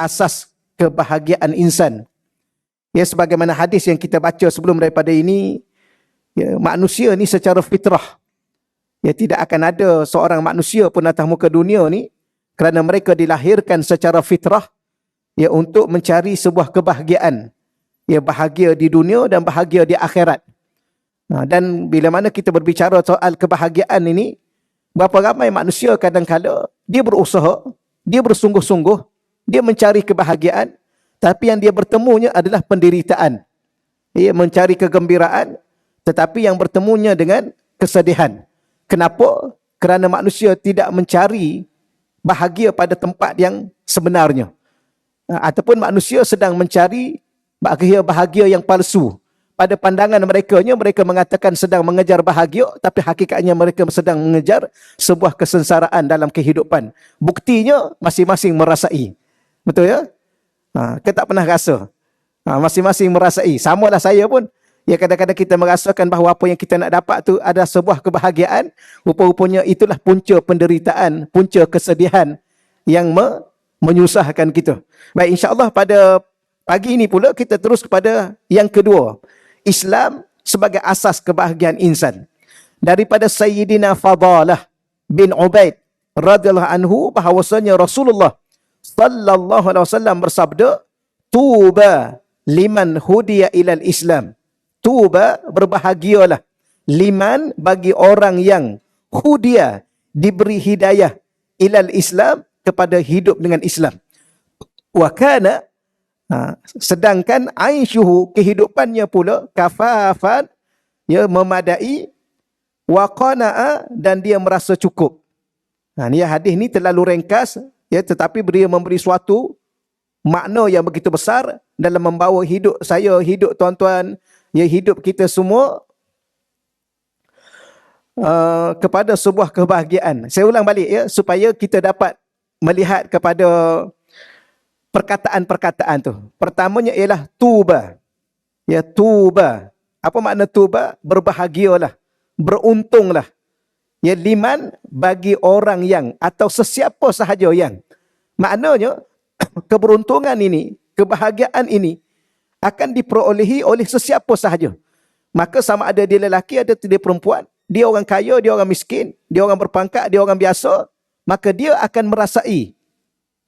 asas kebahagiaan insan. Ya, sebagaimana hadis yang kita baca sebelum daripada ini, ya, manusia ni secara fitrah, ya, tidak akan ada seorang manusia pun atas muka dunia ni kerana mereka dilahirkan secara fitrah, ya, untuk mencari sebuah kebahagiaan, ya, bahagia di dunia dan bahagia di akhirat. Dan bila mana kita berbicara soal kebahagiaan ini, berapa ramai manusia kadang-kadang dia berusaha, dia bersungguh-sungguh, dia mencari kebahagiaan, tapi yang dia bertemunya adalah penderitaan. Dia mencari kegembiraan, tetapi yang bertemunya dengan kesedihan. Kenapa? Kerana manusia tidak mencari bahagia pada tempat yang sebenarnya. Ataupun manusia sedang mencari bahagia yang palsu. Pada pandangan mereka mengatakan sedang mengejar bahagia, tapi hakikatnya mereka sedang mengejar sebuah kesengsaraan dalam kehidupan. Buktinya masing-masing merasai. Betul ya? Kita tak pernah rasa. Masing-masing merasai. Samalah saya pun. Ya, kadang-kadang kita merasakan bahawa apa yang kita nak dapat tu ada sebuah kebahagiaan. Rupa-rupanya itulah punca penderitaan, punca kesedihan yang menyusahkan kita. Baik, insya-Allah pada pagi ini pula kita terus kepada yang kedua. Islam sebagai asas kebahagiaan insan. Daripada Sayyidina Fadalah bin Ubaid radhiyallahu anhu bahawasanya Rasulullah sallallahu alaihi wasallam bersabda, "Tuba liman hudiya ilal Islam." Tuba, berbahagialah, liman, bagi orang yang hudiya, diberi hidayah, ilal Islam, kepada hidup dengan Islam. Wa kana, sedangkan aisyuhu, kehidupannya pula, kafafan, ya, memadai, wa qana'a, dan dia merasa cukup. Ni hadis ni terlalu ringkas, ya, tetapi dia memberi suatu makna yang begitu besar dalam membawa hidup saya, hidup tuan-tuan, ya, hidup kita semua kepada sebuah kebahagiaan. Saya ulang balik, ya, supaya kita dapat melihat kepada perkataan-perkataan tu. Pertamanya ialah tuba. Ya, tuba. Apa makna tuba? Berbahagialah, beruntunglah. Ya, liman, bagi orang yang, atau sesiapa sahaja yang. Maknanya keberuntungan ini, kebahagiaan ini akan diperolehi oleh sesiapa sahaja. Maka sama ada dia lelaki atau dia perempuan, dia orang kaya, dia orang miskin, dia orang berpangkat, dia orang biasa, maka dia akan merasai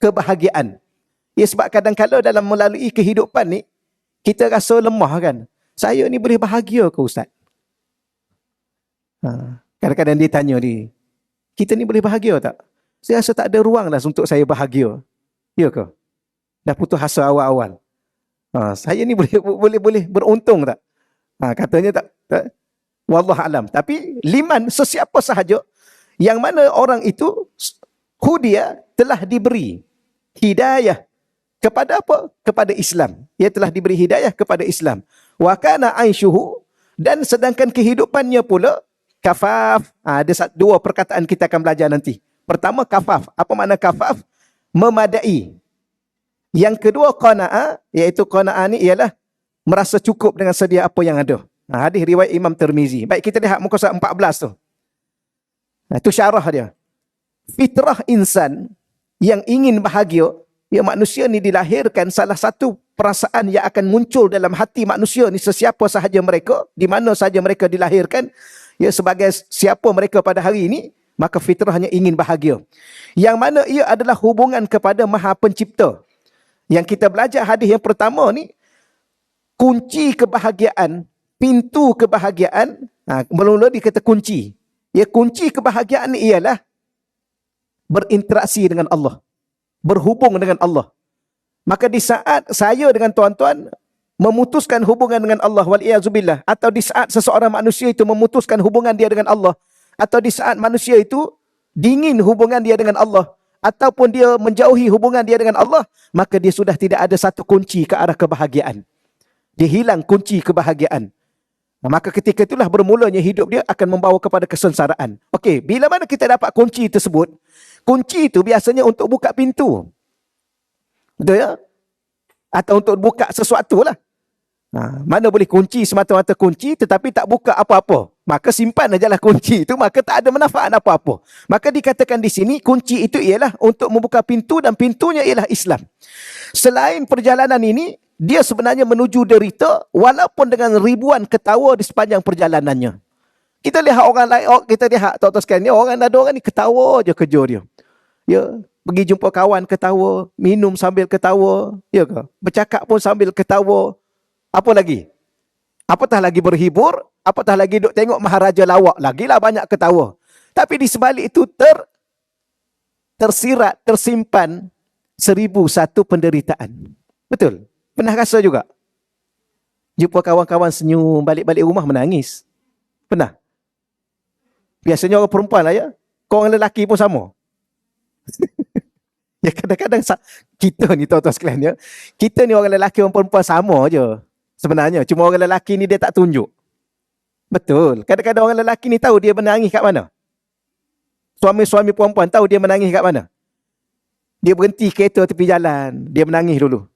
kebahagiaan. Ya, sebab kadang-kadang dalam melalui kehidupan ni, kita rasa lemah kan. Saya ni boleh bahagia ke Ustaz? Kadang-kadang dia tanya ni, kita ni boleh bahagia tak? Saya rasa tak ada ruang dah untuk saya bahagia. Ya ke? Dah putus asa awal-awal. Saya ni boleh beruntung tak? Katanya tak. Wallah alam. Tapi liman, sesiapa sahaja yang mana orang itu hudia, telah diberi hidayah kepada apa? Kepada Islam. Ia telah diberi hidayah kepada Islam. Wa kana aisyuhu, dan sedangkan kehidupannya pula kafaf. Ada dua perkataan kita akan belajar nanti. Pertama, kafaf. Apa makna kafaf? Memadai. Yang kedua, qana'a, iaitu qana'a ni ialah merasa cukup dengan sedia apa yang ada. Hadis riwayat Imam Tirmizi. Baik, kita lihat muka surat 14 tu. Itu syarah dia. Fitrah insan yang ingin bahagia, ya, manusia ni dilahirkan, salah satu perasaan yang akan muncul dalam hati manusia ni, sesiapa sahaja mereka, di mana sahaja mereka dilahirkan, ya, sebagai siapa mereka pada hari ini, maka fitrahnya ingin bahagia. Yang mana ia adalah hubungan kepada Maha Pencipta. Yang kita belajar hadis yang pertama ni, kunci kebahagiaan, pintu kebahagiaan, mula-mula dikata kunci. Ya, kunci kebahagiaan ni ialah berinteraksi dengan Allah, berhubung dengan Allah. Maka di saat saya dengan tuan-tuan memutuskan hubungan dengan Allah, wal-iyazubillah, atau di saat seseorang manusia itu memutuskan hubungan dia dengan Allah, atau di saat manusia itu dingin hubungan dia dengan Allah, ataupun dia menjauhi hubungan dia dengan Allah, maka dia sudah tidak ada satu kunci ke arah kebahagiaan. Dia hilang kunci kebahagiaan. Maka ketika itulah bermulanya hidup dia akan membawa kepada kesengsaraan. Okey, bila mana kita dapat kunci tersebut, kunci itu biasanya untuk buka pintu. Betul ya? Atau untuk buka sesuatu lah. Mana boleh kunci semata-mata kunci tetapi tak buka apa-apa. Maka simpan ajalah kunci itu, maka tak ada manfaat apa-apa. Maka dikatakan di sini kunci itu ialah untuk membuka pintu, dan pintunya ialah Islam. Selain perjalanan ini, dia sebenarnya menuju derita walaupun dengan ribuan ketawa di sepanjang perjalanannya. Kita lihat orang lain, kita lihat tuan-tuan sekalian ni, ada orang ni ketawa je kerja dia. Ya, pergi jumpa kawan ketawa, minum sambil ketawa, ya ke? Bercakap pun sambil ketawa. Apa lagi? Apatah lagi berhibur, apatah lagi duk tengok maharaja lawak, lagilah banyak ketawa. Tapi di sebalik itu tersirat, tersimpan 1001 penderitaan. Betul? Pernah rasa juga? Jumpa kawan-kawan senyum, balik-balik rumah menangis. Pernah? Biasanya orang perempuan lah ya. Kau orang lelaki pun sama. Ya kadang-kadang kita ni tuan-tuan sekalian ya. Kita ni orang lelaki, orang perempuan sama je. Sebenarnya. Cuma orang lelaki ni dia tak tunjuk. Betul. Kadang-kadang orang lelaki ni tahu dia menangis kat mana. Suami-suami perempuan tahu dia menangis kat mana. Dia berhenti kereta tepi jalan. Dia menangis dulu.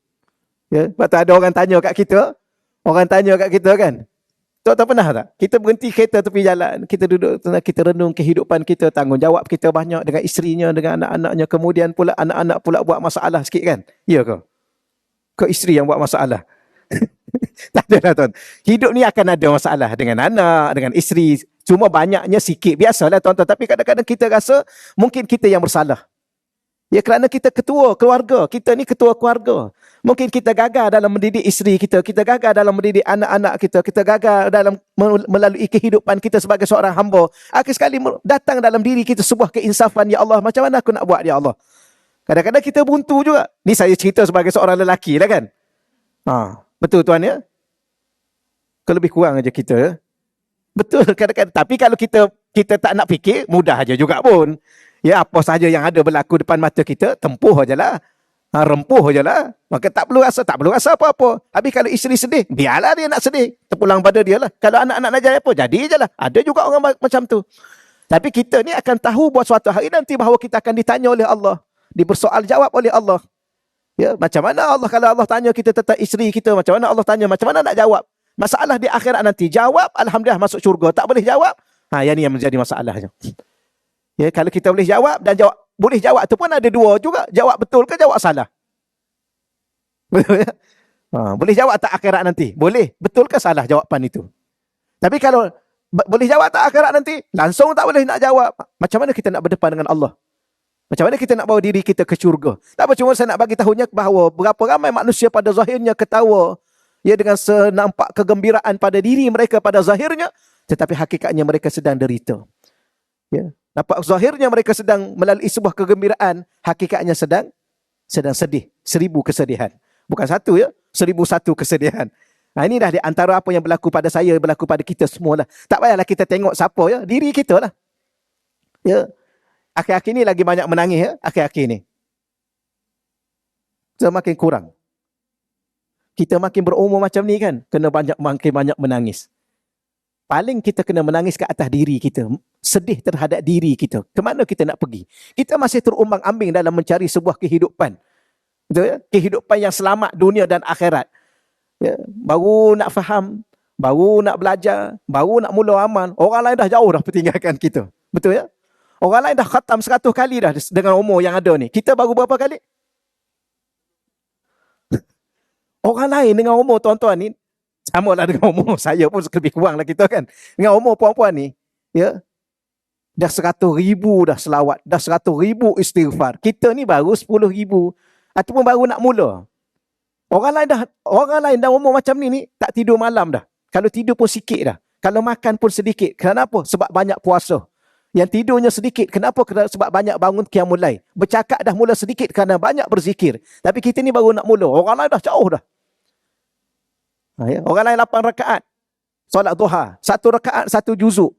Ya, lepas tu ada orang tanya kat kita. Orang tanya kat kita kan. Tuan-tuan pernah tak? Kita berhenti kereta tepi jalan. Kita duduk, kita renung kehidupan kita. Tanggungjawab kita banyak dengan isterinya, dengan anak-anaknya. Kemudian pula anak-anak pula buat masalah sikit kan? Ya ke? Ke isteri yang buat masalah? Tak ada lah tuan. Hidup ni akan ada masalah dengan anak, dengan isteri. Cuma banyaknya sikit. Biasalah tuan-tuan. Tapi kadang-kadang kita rasa mungkin kita yang bersalah. Ya kerana kita ketua keluarga. Kita ni ketua keluarga. Mungkin kita gagal dalam mendidik isteri kita. Kita gagal dalam mendidik anak-anak kita. Kita gagal dalam melalui kehidupan kita sebagai seorang hamba. Akhir sekali datang dalam diri kita sebuah keinsafan. Ya Allah, macam mana aku nak buat, Ya Allah? Kadang-kadang kita buntu juga. Ni saya cerita sebagai seorang lelaki lah kan. Betul tuan ya? Lebih kurang aja kita ya. Betul kadang-kadang. Tapi kalau kita tak nak fikir, mudah aja juga pun. Ya apa saja yang ada berlaku depan mata kita, tempuh ajalah. Rempuh ajalah. Maka tak perlu rasa apa-apa. Habis kalau isteri sedih, biarlah dia nak sedih. Terpulang pada dia lah. Kalau anak-anak nak jadi apa, jadi je lah. Ada juga orang macam tu. Tapi kita ni akan tahu buat suatu hari nanti bahawa kita akan ditanya oleh Allah. Dipersoal jawab oleh Allah. Ya, macam mana Allah, kalau Allah tanya kita tentang isteri kita, macam mana Allah tanya, macam mana nak jawab? Masalah di akhirat nanti. Jawab, alhamdulillah masuk syurga. Tak boleh jawab, yang ni yang menjadi masalahnya. Ya, kalau kita boleh jawab dan boleh jawab tu pun ada dua juga. Jawab betul ke jawab salah? Betul ya? Boleh jawab tak akhirat nanti? Boleh. Betul ke salah jawapan itu? Tapi kalau boleh jawab tak akhirat nanti? Langsung tak boleh nak jawab. Macam mana kita nak berdepan dengan Allah? Macam mana kita nak bawa diri kita ke syurga? Tak apa, cuma saya nak bagi tahunya bahawa berapa ramai manusia pada zahirnya ketawa. Ya, dengan senampak kegembiraan pada diri mereka pada zahirnya. Tetapi hakikatnya mereka sedang derita. Ya. Nampak zahirnya mereka sedang melalui sebuah kegembiraan, hakikatnya sedang sedih. 1000 kesedihan. Bukan satu ya, 1001 kesedihan. Ini dah di antara apa yang berlaku pada saya, berlaku pada kita semua lah. Tak payahlah kita tengok siapa ya, diri kita lah. Ya. Akhir-akhir ni lagi banyak menangis ya, akhir-akhir ni. Semakin kurang. Kita makin berumur macam ni kan, makin banyak menangis. Paling kita kena menangis ke atas diri kita. Sedih terhadap diri kita. Kemana kita nak pergi? Kita masih terumbang-ambing dalam mencari sebuah kehidupan. Betul ya? Kehidupan yang selamat dunia dan akhirat. Ya? Baru nak faham, baru nak belajar, baru nak mula amal. Orang lain dah jauh dah pertinggalkan kita. Betul ya? Orang lain dah khatam 100 kali dah dengan umur yang ada ni. Kita baru berapa kali? Orang lain dengan umur tuan-tuan ni, sama lah dengan umur saya pun lebih kurang lah kita kan. Dengan umur puan-puan ni, ya, dah 100,000 dah selawat, dah 100,000 istighfar. Kita ni baru 10,000 ataupun baru nak mula. Orang lain dah umur macam ni tak tidur malam dah. Kalau tidur pun sikit dah. Kalau makan pun sedikit. Kenapa? Sebab banyak puasa. Yang tidurnya sedikit. Kenapa? Sebab banyak bangun qiyamul lail. Bercakap dah mula sedikit kerana banyak berzikir. Tapi kita ni baru nak mula. Orang lain dah jauh dah. Ya. Orang lain 8 rakaat. Solat duha. 1 rakaat, 1 juzuk.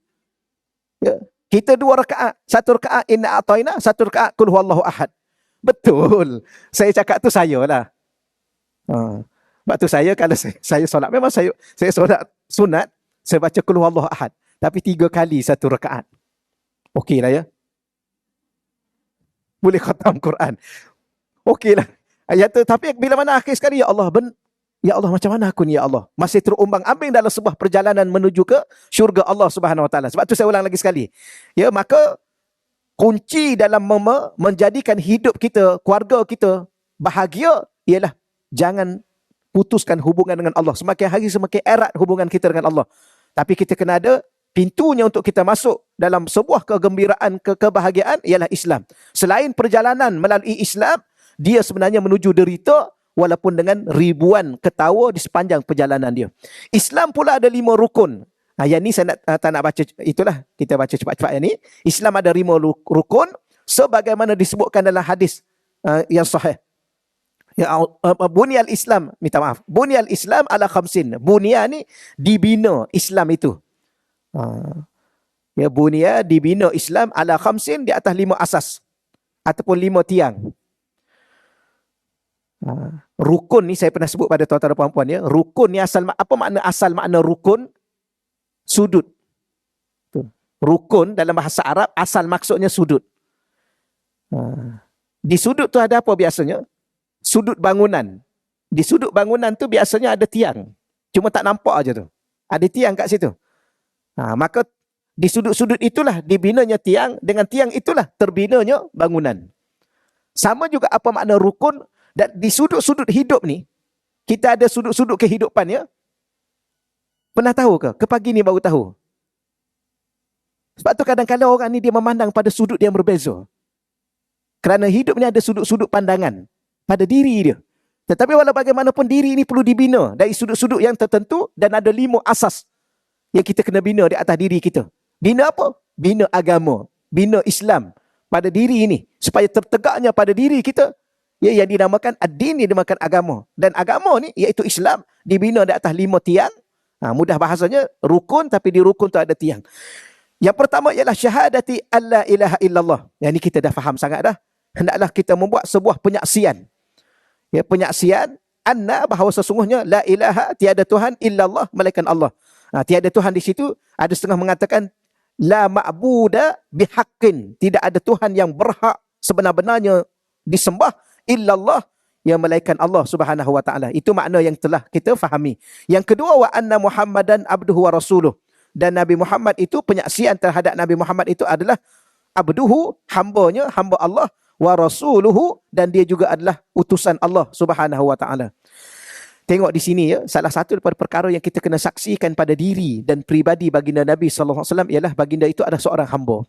Ya. Kita 2 rakaat. 1 rakaat inna a'tayna, 1 rakaat qul huwallahu ahad. Betul. Saya cakap tu saya lah. Sebab tu saya, kalau saya solat, memang saya solat sunat, saya baca qul huwallahu ahad. Tapi 3 kali 1 rakaat. Okey lah ya. Boleh khatam Quran. Okey lah. Ayat tu, tapi bila mana akhir sekali, ya Allah, Ya Allah, macam mana aku ni ya Allah? Masih terumbang-ambing dalam sebuah perjalanan menuju ke syurga Allah Subhanahu Wa Taala. Sebab tu saya ulang lagi sekali. Ya, maka kunci dalam menjadikan hidup kita, keluarga kita bahagia ialah jangan putuskan hubungan dengan Allah. Semakin hari semakin erat hubungan kita dengan Allah. Tapi kita kena ada pintunya untuk kita masuk dalam sebuah kegembiraan, kebahagiaan ialah Islam. Selain perjalanan melalui Islam, dia sebenarnya menuju derita walaupun dengan ribuan ketawa di sepanjang perjalanan dia. Islam pula ada 5 rukun. Yang ni saya tak nak baca, itulah kita baca cepat-cepat yang ni. Islam ada 5 rukun sebagaimana disebutkan dalam hadis yang sahih. Ya, bunyal Islam, minta maaf. Bunyal Islam ala khamsin. Bunya ni dibina Islam itu. Ya, bunya dibina Islam ala khamsin di atas 5 asas ataupun 5 tiang. Rukun ni saya pernah sebut pada tuan-tuan dan puan-puan ya. Rukun ni apa makna asal makna rukun? Sudut. Rukun dalam bahasa Arab asal maksudnya sudut. Di sudut tu ada apa biasanya? Sudut bangunan. Di sudut bangunan tu biasanya ada tiang. Cuma tak nampak aja tu. Ada tiang kat situ. Maka di sudut-sudut itulah dibinanya tiang. Dengan tiang itulah terbinanya bangunan. Sama juga apa makna rukun. Dan di sudut-sudut hidup ni, kita ada sudut-sudut kehidupan ya. Pernah tahu ke? Ke pagi ni baru tahu. Sebab tu kadang-kadang orang ni dia memandang pada sudut yang berbeza. Kerana hidup ni ada sudut-sudut pandangan pada diri dia. Tetapi walau bagaimanapun diri ini perlu dibina dari sudut-sudut yang tertentu dan ada 5 asas yang kita kena bina di atas diri kita. Bina apa? Bina agama. Bina Islam pada diri ini. Supaya tertegaknya pada diri kita. Ya, yang dinamakan ad-din, yang dinamakan agama. Dan agama ni, iaitu Islam, dibina di atas 5 tiang. Mudah bahasanya, rukun, tapi di rukun tu ada tiang. Yang pertama ialah syahadati alla ilaha illallah. Yang ni kita dah faham sangat dah. Hendaklah kita membuat sebuah penyaksian. Ya, penyaksian, anna, bahawa sesungguhnya, la ilaha, tiada Tuhan, illallah, melainkan Allah. Tiada Tuhan di situ, ada setengah mengatakan, la ma'buda bihaqqin. Tidak ada Tuhan yang berhak sebenar-benarnya disembah, illallah, yang melainkan Allah Subhanahu Wa Taala. Itu makna yang telah kita fahami. Yang kedua, wa anna Muhammadan abduhu wa rasuluh. Dan Nabi Muhammad itu, penyaksian terhadap Nabi Muhammad itu adalah abduhu, hambanya, hamba Allah, wa rasuluhu, dan dia juga adalah utusan Allah Subhanahu Wa Taala. Tengok di sini ya, salah satu daripada perkara yang kita kena saksikan pada diri dan pribadi baginda Nabi sallallahu alaihi wasallam ialah baginda itu adalah seorang hamba.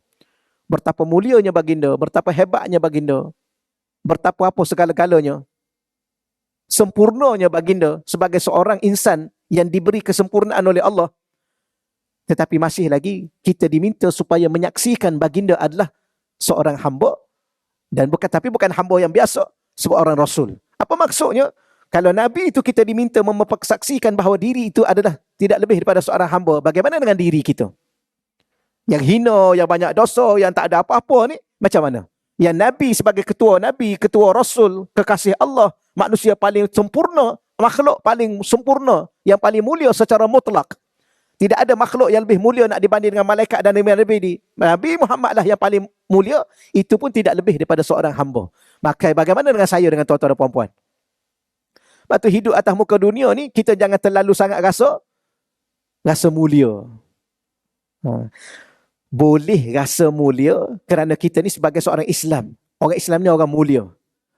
Betapa mulianya baginda, betapa hebatnya baginda. Betapa apa segala-galanya. Sempurnanya baginda sebagai seorang insan yang diberi kesempurnaan oleh Allah. Tetapi masih lagi kita diminta supaya menyaksikan baginda adalah seorang hamba. Dan bukan hamba yang biasa, seorang rasul. Apa maksudnya? Kalau Nabi itu kita diminta mempersaksikan bahawa diri itu adalah tidak lebih daripada seorang hamba. Bagaimana dengan diri kita? Yang hina, yang banyak dosa, yang tak ada apa-apa ni, macam mana? Yang Nabi sebagai ketua Nabi, ketua Rasul, kekasih Allah, manusia paling sempurna, makhluk paling sempurna, yang paling mulia secara mutlak. Tidak ada makhluk yang lebih mulia nak dibanding dengan malaikat dan Nabi. Nabi Muhammad lah yang paling mulia, itu pun tidak lebih daripada seorang hamba. Maka bagaimana dengan saya, dengan tuan-tuan dan puan-puan? Lepas tu hidup atas muka dunia ni, kita jangan terlalu sangat rasa mulia. Boleh rasa mulia kerana kita ni sebagai seorang Islam. Orang Islam ni orang mulia.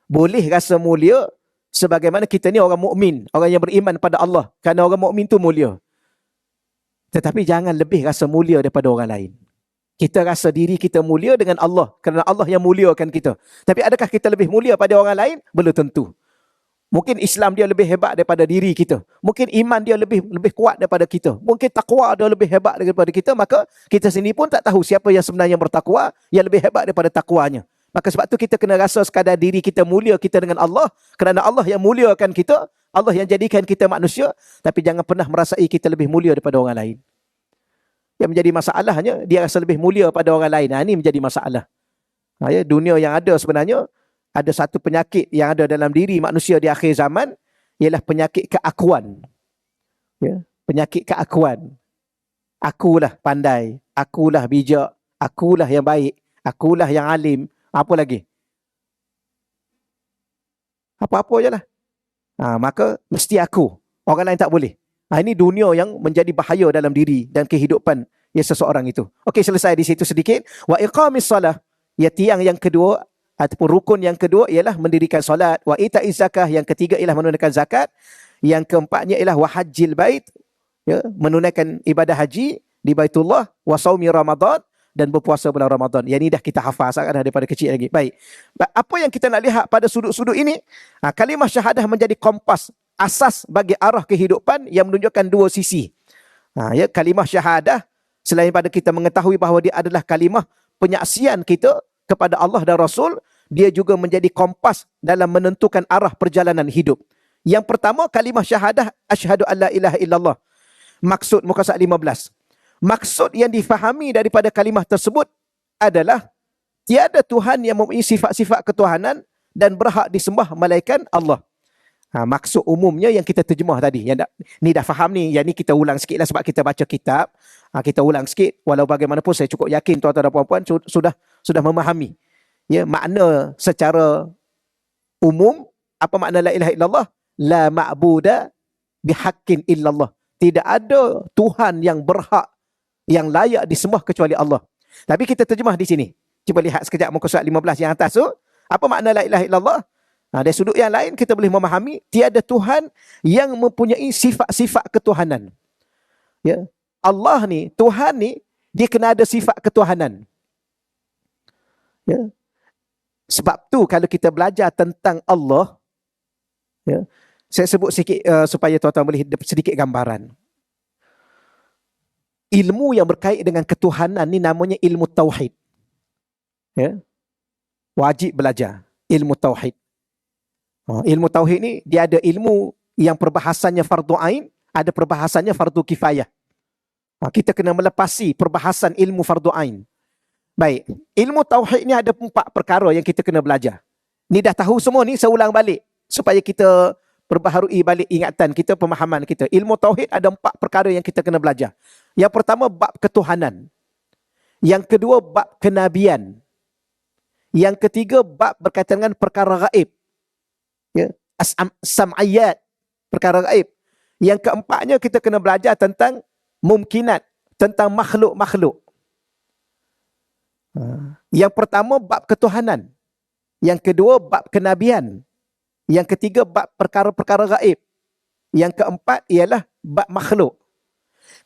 Boleh rasa mulia sebagaimana kita ni orang mukmin, orang yang beriman pada Allah. Kerana orang mukmin tu mulia. Tetapi jangan lebih rasa mulia daripada orang lain. Kita rasa diri kita mulia dengan Allah kerana Allah yang muliakan kita. Tapi adakah kita lebih mulia pada orang lain? Belum tentu. Mungkin Islam dia lebih hebat daripada diri kita. Mungkin iman dia lebih kuat daripada kita. Mungkin takwa dia lebih hebat daripada kita. Maka kita sendiri pun tak tahu siapa yang sebenarnya bertakwa, yang lebih hebat daripada takwanya. Maka sebab tu kita kena rasa sekadar diri kita mulia kita dengan Allah. Kerana Allah yang muliakan kita. Allah yang jadikan kita manusia. Tapi jangan pernah merasai kita lebih mulia daripada orang lain. Yang menjadi masalahnya, dia rasa lebih mulia pada orang lain. Ini menjadi masalah. Dunia yang ada sebenarnya, ada satu penyakit yang ada dalam diri manusia di akhir zaman, ialah penyakit keakuan. Ya, penyakit keakuan. Akulah pandai, akulah bijak, akulah yang baik, akulah yang alim. Apa lagi? Apa-apa je lah. Maka mesti aku. Orang lain tak boleh. Ini dunia yang menjadi bahaya dalam diri dan kehidupan seseorang itu. Okey, selesai di situ sedikit. Wa iqamis salah. Tiang yang kedua ataupun rukun yang kedua ialah mendirikan solat. Wa ita'iz zakah, yang ketiga ialah menunaikan zakat. Yang keempatnya ialah wa hajjil bait, menunaikan ibadah haji di Baitullah, wa saumi Ramadan, dan berpuasa bulan Ramadan. Yang ini dah kita hafal sangat daripada kecil lagi. Baik. Apa yang kita nak lihat pada sudut-sudut ini? Kalimah syahadah menjadi kompas asas bagi arah kehidupan yang menunjukkan dua sisi. Kalimah syahadah, selain pada kita mengetahui bahawa dia adalah kalimah penyaksian kita kepada Allah dan Rasul, dia juga menjadi kompas dalam menentukan arah perjalanan hidup. Yang pertama, kalimah syahadah, asyhadu an la ilaha illallah. Maksud muka surat 15. Maksud yang difahami daripada kalimah tersebut adalah tiada Tuhan yang mempunyai sifat-sifat ketuhanan dan berhak disembah melainkan Allah. Maksud umumnya yang kita terjemah tadi. Ni dah faham ni. Yang ni kita ulang sikit lah sebab kita baca kitab. Kita ulang sikit. Walau bagaimanapun saya cukup yakin tuan-tuan dan puan-puan sudah memahami. Makna secara umum. Apa makna la ilaha illallah? La ma'buda bihaqqin illallah. Tidak ada Tuhan yang berhak, yang layak disembah kecuali Allah. Tapi kita terjemah di sini. Cuba lihat sekejap muka surat 15 yang atas tu. Apa makna la ilaha illallah? Dari sudut yang lain kita boleh memahami tiada Tuhan yang mempunyai sifat-sifat ketuhanan. Allah ni, Tuhan ni, dia kena ada sifat ketuhanan. Sebab tu kalau kita belajar tentang Allah, saya sebut sikit supaya tuan-tuan boleh sedikit gambaran. Ilmu yang berkait dengan ketuhanan ni namanya ilmu tauhid. Wajib belajar ilmu tauhid. Ilmu tauhid ni dia ada ilmu yang perbahasannya fardu ain, ada perbahasannya fardu kifayah. Kita kena melepasi perbahasan ilmu fardu ain. Baik, ilmu tauhid ni ada 4 perkara yang kita kena belajar. Ni dah tahu semua ni, saya ulang balik supaya kita perbaharui balik ingatan kita, pemahaman kita. Ilmu tauhid ada 4 perkara yang kita kena belajar. Yang pertama bab ketuhanan. Yang kedua bab kenabian. Yang ketiga bab berkaitan dengan perkara gaib. Sam'iyat, perkara gaib. Yang keempatnya kita kena belajar tentang mumkinat, tentang makhluk-makhluk. Yang pertama bab ketuhanan. Yang kedua bab kenabian. Yang ketiga bab perkara-perkara gaib. Yang keempat ialah bab makhluk.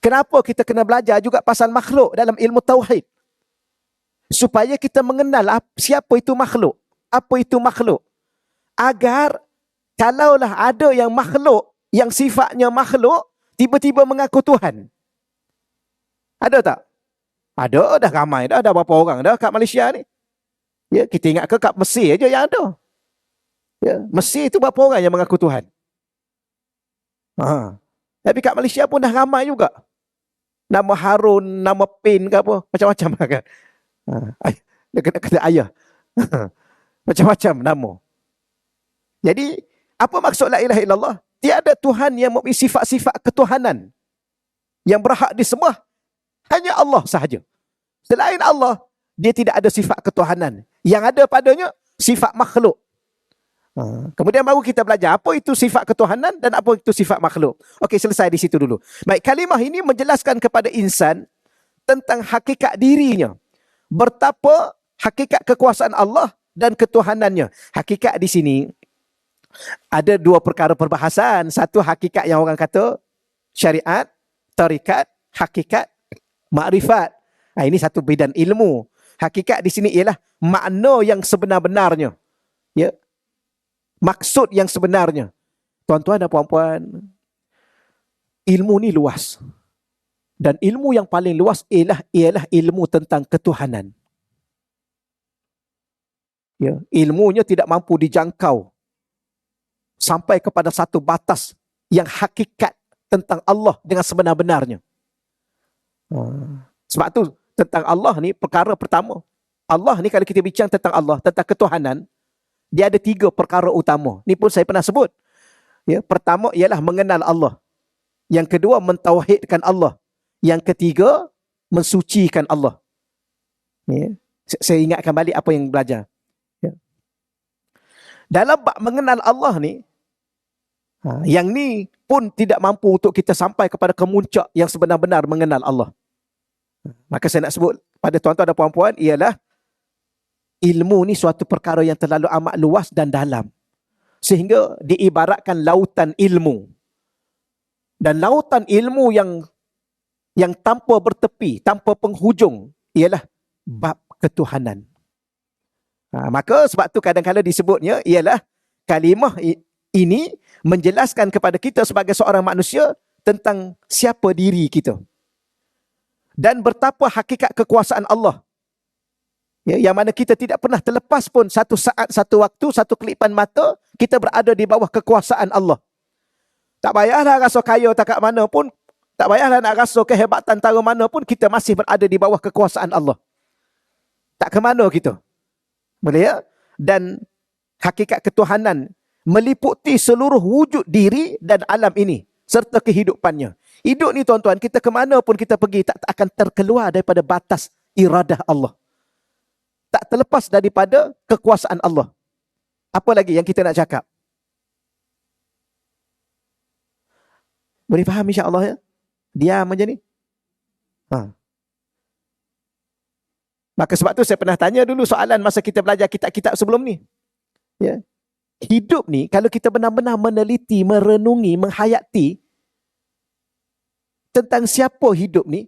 Kenapa kita kena belajar juga pasal makhluk dalam ilmu tauhid? Supaya kita mengenal siapa itu makhluk, apa itu makhluk. Agar kalaulah ada yang makhluk, yang sifatnya makhluk, tiba-tiba mengaku Tuhan. Ada tak? Ada, dah ramai dah. Ada berapa orang dah kat Malaysia ni. Kita ingat kat Mesir aja yang ada. Mesir itu berapa orang yang mengaku Tuhan? Tapi kat Malaysia pun dah ramai juga. Nama Harun, nama Pin ke apa, macam-macam kan. Dia kena ayah. Macam-macam nama. Jadi, apa maksud la ilaha illallah? Tiada Tuhan yang mempunyai sifat-sifat ketuhanan yang berhak disembah, hanya Allah sahaja. Selain Allah, dia tidak ada sifat ketuhanan. Yang ada padanya sifat makhluk. Kemudian baru kita belajar apa itu sifat ketuhanan dan apa itu sifat makhluk. Okey, selesai di situ dulu. Baik, kalimah ini menjelaskan kepada insan tentang hakikat dirinya. Betapa hakikat kekuasaan Allah dan ketuhanannya. Hakikat di sini ada 2 perkara perbahasan. Satu hakikat yang orang kata syariat, tarikat, hakikat, makrifat. Ini satu bidang ilmu. Hakikat di sini ialah makna yang sebenar-benarnya. Maksud yang sebenarnya. Tuan-tuan dan puan-puan, ilmu ni luas. Dan ilmu yang paling luas ialah ilmu tentang ketuhanan. Ilmunya tidak mampu dijangkau sampai kepada satu batas yang hakikat tentang Allah dengan sebenar-benarnya. Sebab tu tentang Allah ni perkara pertama. Allah ni kalau kita bincang tentang Allah, tentang ketuhanan, dia ada 3 perkara utama. Ni pun saya pernah sebut. Pertama ialah mengenal Allah. Yang kedua mentauhidkan Allah. Yang ketiga mensucikan Allah. Saya ingatkan balik apa yang belajar. Dalam bab mengenal Allah ni, Yang ni pun tidak mampu untuk kita sampai kepada kemuncak yang sebenar-benar mengenal Allah. Maka saya nak sebut pada tuan-tuan dan puan-puan ialah ilmu ni suatu perkara yang terlalu amat luas dan dalam. Sehingga diibaratkan lautan ilmu. Dan lautan ilmu yang tanpa bertepi, tanpa penghujung ialah bab ketuhanan. Maka sebab tu kadang-kadang disebutnya ialah kalimah ini menjelaskan kepada kita sebagai seorang manusia tentang siapa diri kita. Dan betapa hakikat kekuasaan Allah. Ya, yang mana kita tidak pernah terlepas pun satu saat, satu waktu, satu kelipan mata, kita berada di bawah kekuasaan Allah. Tak payahlah rasa kaya takat mana pun, tak payahlah nak rasa kehebatan tara mana pun, kita masih berada di bawah kekuasaan Allah. Tak ke mana kita. Boleh ya? Dan hakikat ketuhanan meliputi seluruh wujud diri dan alam ini serta kehidupannya. Hidup ni tuan-tuan, kita ke mana pun kita pergi tak akan terkeluar daripada batas iradah Allah. Tak terlepas daripada kekuasaan Allah. Apa lagi yang kita nak cakap? Boleh faham insya-Allah ya? Diam macam ni. Maka sebab tu saya pernah tanya dulu soalan masa kita belajar kitab-kitab sebelum ni. Ya. Hidup ni kalau kita benar-benar meneliti, merenungi, menghayati tentang siapa hidup ni,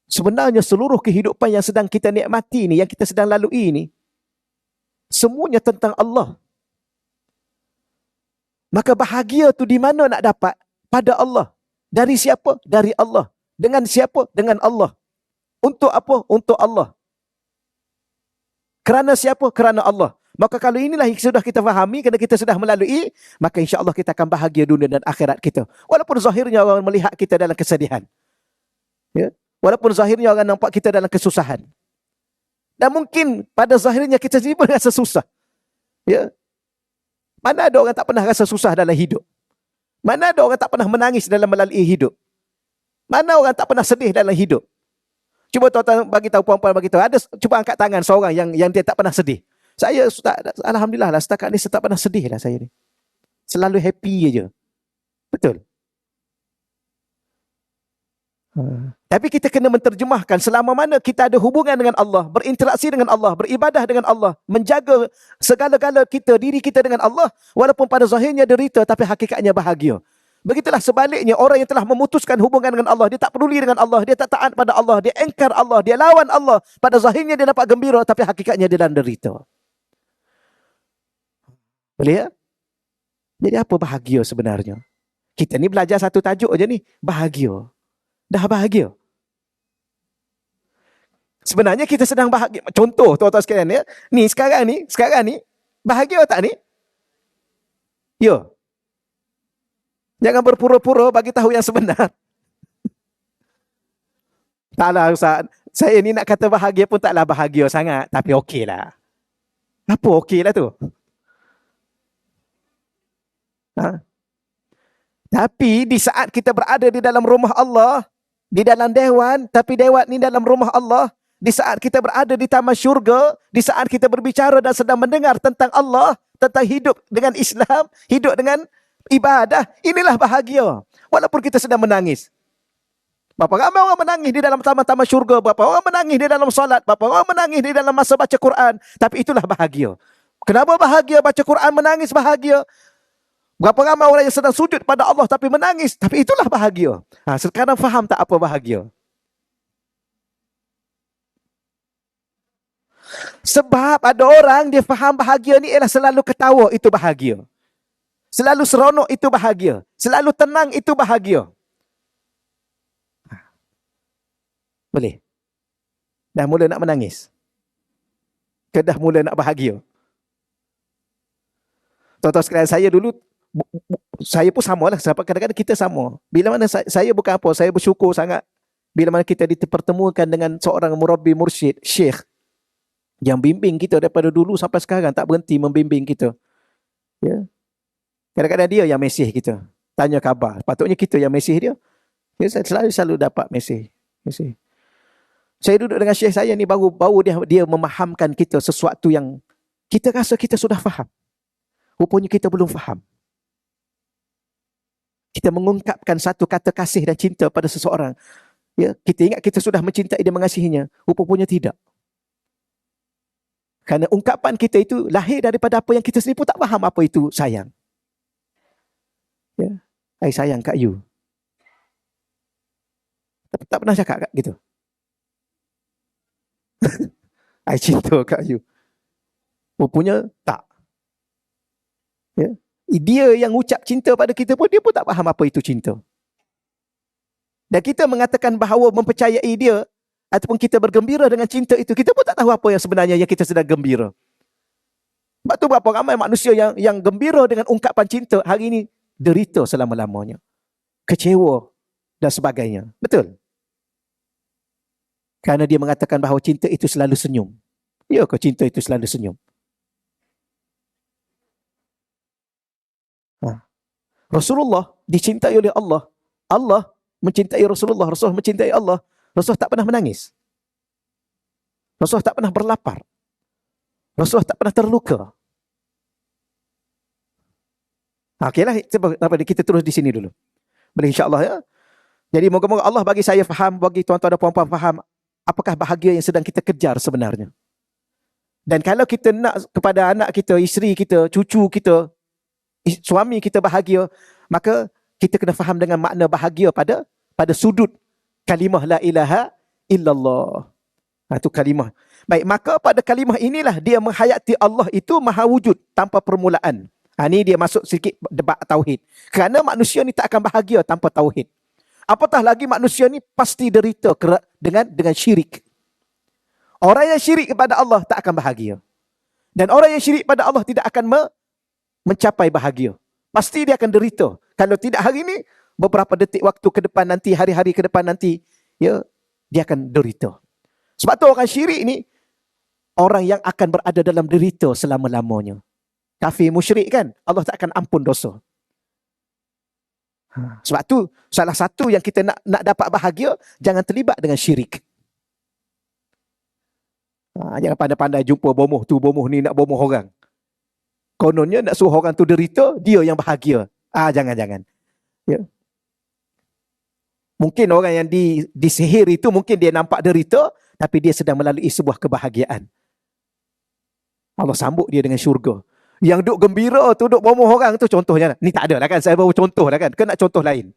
sebenarnya seluruh kehidupan yang sedang kita nikmati ni, yang kita sedang lalui ni, semuanya tentang Allah. Maka bahagia tu di mana nak dapat? Pada Allah. Dari siapa? Dari Allah. Dengan siapa? Dengan Allah. Untuk apa? Untuk Allah. Kerana siapa? Kerana Allah. Maka kalau inilah yang sudah kita fahami, kerana kita sudah melalui, maka insya-Allah kita akan bahagia dunia dan akhirat kita. Walaupun zahirnya orang melihat kita dalam kesedihan. Ya? Walaupun zahirnya orang nampak kita dalam kesusahan. Dan mungkin pada zahirnya kita sendiri pun rasa susah. Ya? Mana ada orang tak pernah rasa susah dalam hidup? Mana ada orang tak pernah menangis dalam melalui hidup? Mana orang tak pernah sedih dalam hidup? Cuba tuan-tuan bagi tahu, puan-puan bagi tahu. Ada, cuba angkat tangan seorang yang dia tak pernah sedih. Saya, alhamdulillah lah, setakat ni saya tak pernah sedih lah saya ni. Selalu happy je. Betul? Tapi kita kena menterjemahkan selama mana kita ada hubungan dengan Allah, berinteraksi dengan Allah, beribadah dengan Allah, menjaga segala-gala kita, diri kita dengan Allah, walaupun pada zahirnya derita tapi hakikatnya bahagia. Begitulah sebaliknya orang yang telah memutuskan hubungan dengan Allah, dia tak peduli dengan Allah, dia tak taat pada Allah, dia engkar Allah, dia lawan Allah, pada zahirnya dia dapat gembira tapi hakikatnya dia dalam derita. Boleh ya? Jadi apa bahagia sebenarnya? Kita ni belajar satu tajuk aja ni, bahagia. Dah bahagia. Sebenarnya kita sedang bahagia. Contoh tuan-tuan sekalian ya. Ni sekarang ni bahagia tak ni? Ya. Jangan berpura-pura bagi tahu yang sebenar. Taklah Ustaz. Saya ni nak kata bahagia pun taklah bahagia sangat, tapi okeylah. Apa okeylah tu? Tapi di saat kita berada di dalam rumah Allah, di dalam dewan, tapi dewan ni dalam rumah Allah, di saat kita berada di taman syurga, di saat kita berbicara dan sedang mendengar tentang Allah, tentang hidup dengan Islam, hidup dengan ibadah, inilah bahagia. Walaupun kita sedang menangis. Berapa ramai orang menangis di dalam taman-taman syurga, berapa orang menangis di dalam solat, berapa orang menangis di dalam masa baca Quran, tapi itulah bahagia. Kenapa bahagia? Baca Quran menangis bahagia. Berapa ramai orang yang sedang sujud pada Allah tapi menangis, tapi itulah bahagia. Sekarang faham tak apa bahagia? Sebab ada orang dia faham bahagia ni ialah selalu ketawa, itu bahagia. Selalu seronok, itu bahagia. Selalu tenang, itu bahagia. Boleh? Dah mula nak menangis? Ke dah mula nak bahagia? Tuan-tuan sekalian, saya dulu, saya pun sama lah. Kadang-kadang kita sama. Bila mana saya bukan apa, saya bersyukur sangat. Bila mana kita dipertemukan dengan seorang murabbi mursyid, syekh, yang bimbing kita daripada dulu sampai sekarang, tak berhenti membimbing kita. Ya. Kadang-kadang dia yang mesej kita. Tanya khabar. Patutnya kita yang mesej dia. Saya selalu dapat mesej. Saya duduk dengan syekh saya ni, baru dia memahamkan kita sesuatu yang kita rasa kita sudah faham. Rupanya kita belum faham. Kita mengungkapkan satu kata kasih dan cinta pada seseorang. Ya, kita ingat kita sudah mencintai dan mengasihinya. Rupanya tidak. Kerana ungkapan kita itu lahir daripada apa yang kita sendiri pun tak faham apa itu sayang. Ya, I sayang kat you. Tak pernah cakap kat gitu. I cinta kat you. Rupanya tak. Ya. Dia yang ucap cinta pada kita pun, dia pun tak faham apa itu cinta. Dan kita mengatakan bahawa mempercayai dia, ataupun kita bergembira dengan cinta itu, kita pun tak tahu apa yang sebenarnya yang kita sedang gembira. Sebab tu berapa ramai manusia yang gembira dengan ungkapan cinta, hari ini derita selama-lamanya. Kecewa dan sebagainya. Betul? Kerana dia mengatakan bahawa cinta itu selalu senyum. Ya ke cinta itu selalu senyum? Rasulullah dicintai oleh Allah. Allah mencintai Rasulullah. Rasulullah mencintai Allah. Rasulullah tak pernah menangis. Rasulullah tak pernah berlapar. Rasulullah tak pernah terluka. Okeylah, kita terus di sini dulu. Boleh insya-Allah ya. Jadi moga-moga Allah bagi saya faham, bagi tuan-tuan dan puan-puan faham apakah bahagia yang sedang kita kejar sebenarnya. Dan kalau kita nak kepada anak kita, isteri kita, cucu kita, suami kita bahagia, maka kita kena faham dengan makna bahagia pada sudut kalimah la ilaha illallah. Itu kalimah. Baik, maka pada kalimah inilah dia menghayati Allah itu maha wujud tanpa permulaan. Ini dia masuk sedikit debat tauhid. Kerana manusia ni tak akan bahagia tanpa tauhid. Apatah lagi manusia ni pasti derita dengan syirik. Orang yang syirik kepada Allah tak akan bahagia. Dan orang yang syirik pada Allah tidak akan mencapai bahagia. Pasti dia akan derita. Kalau tidak hari ini, beberapa detik waktu ke depan nanti, hari-hari ke depan nanti, ya, dia akan derita. Sebab tu orang syirik ni, orang yang akan berada dalam derita selama-lamanya. Kafir musyrik kan, Allah tak akan ampun dosa. Sebab tu, salah satu yang kita nak dapat bahagia, jangan terlibat dengan syirik. Jangan pandai-pandai jumpa bomoh tu, bomoh ni nak bomoh orang. Kononnya nak suruh orang tu derita, dia yang bahagia. Jangan-jangan. Ya. Mungkin orang yang disihir itu, mungkin dia nampak derita, tapi dia sedang melalui sebuah kebahagiaan. Allah sambut dia dengan syurga. Yang duk gembira tu, duk bomoh orang tu, contohnya. Ni tak ada lah kan, saya baru contoh lah kan. Kena contoh lain.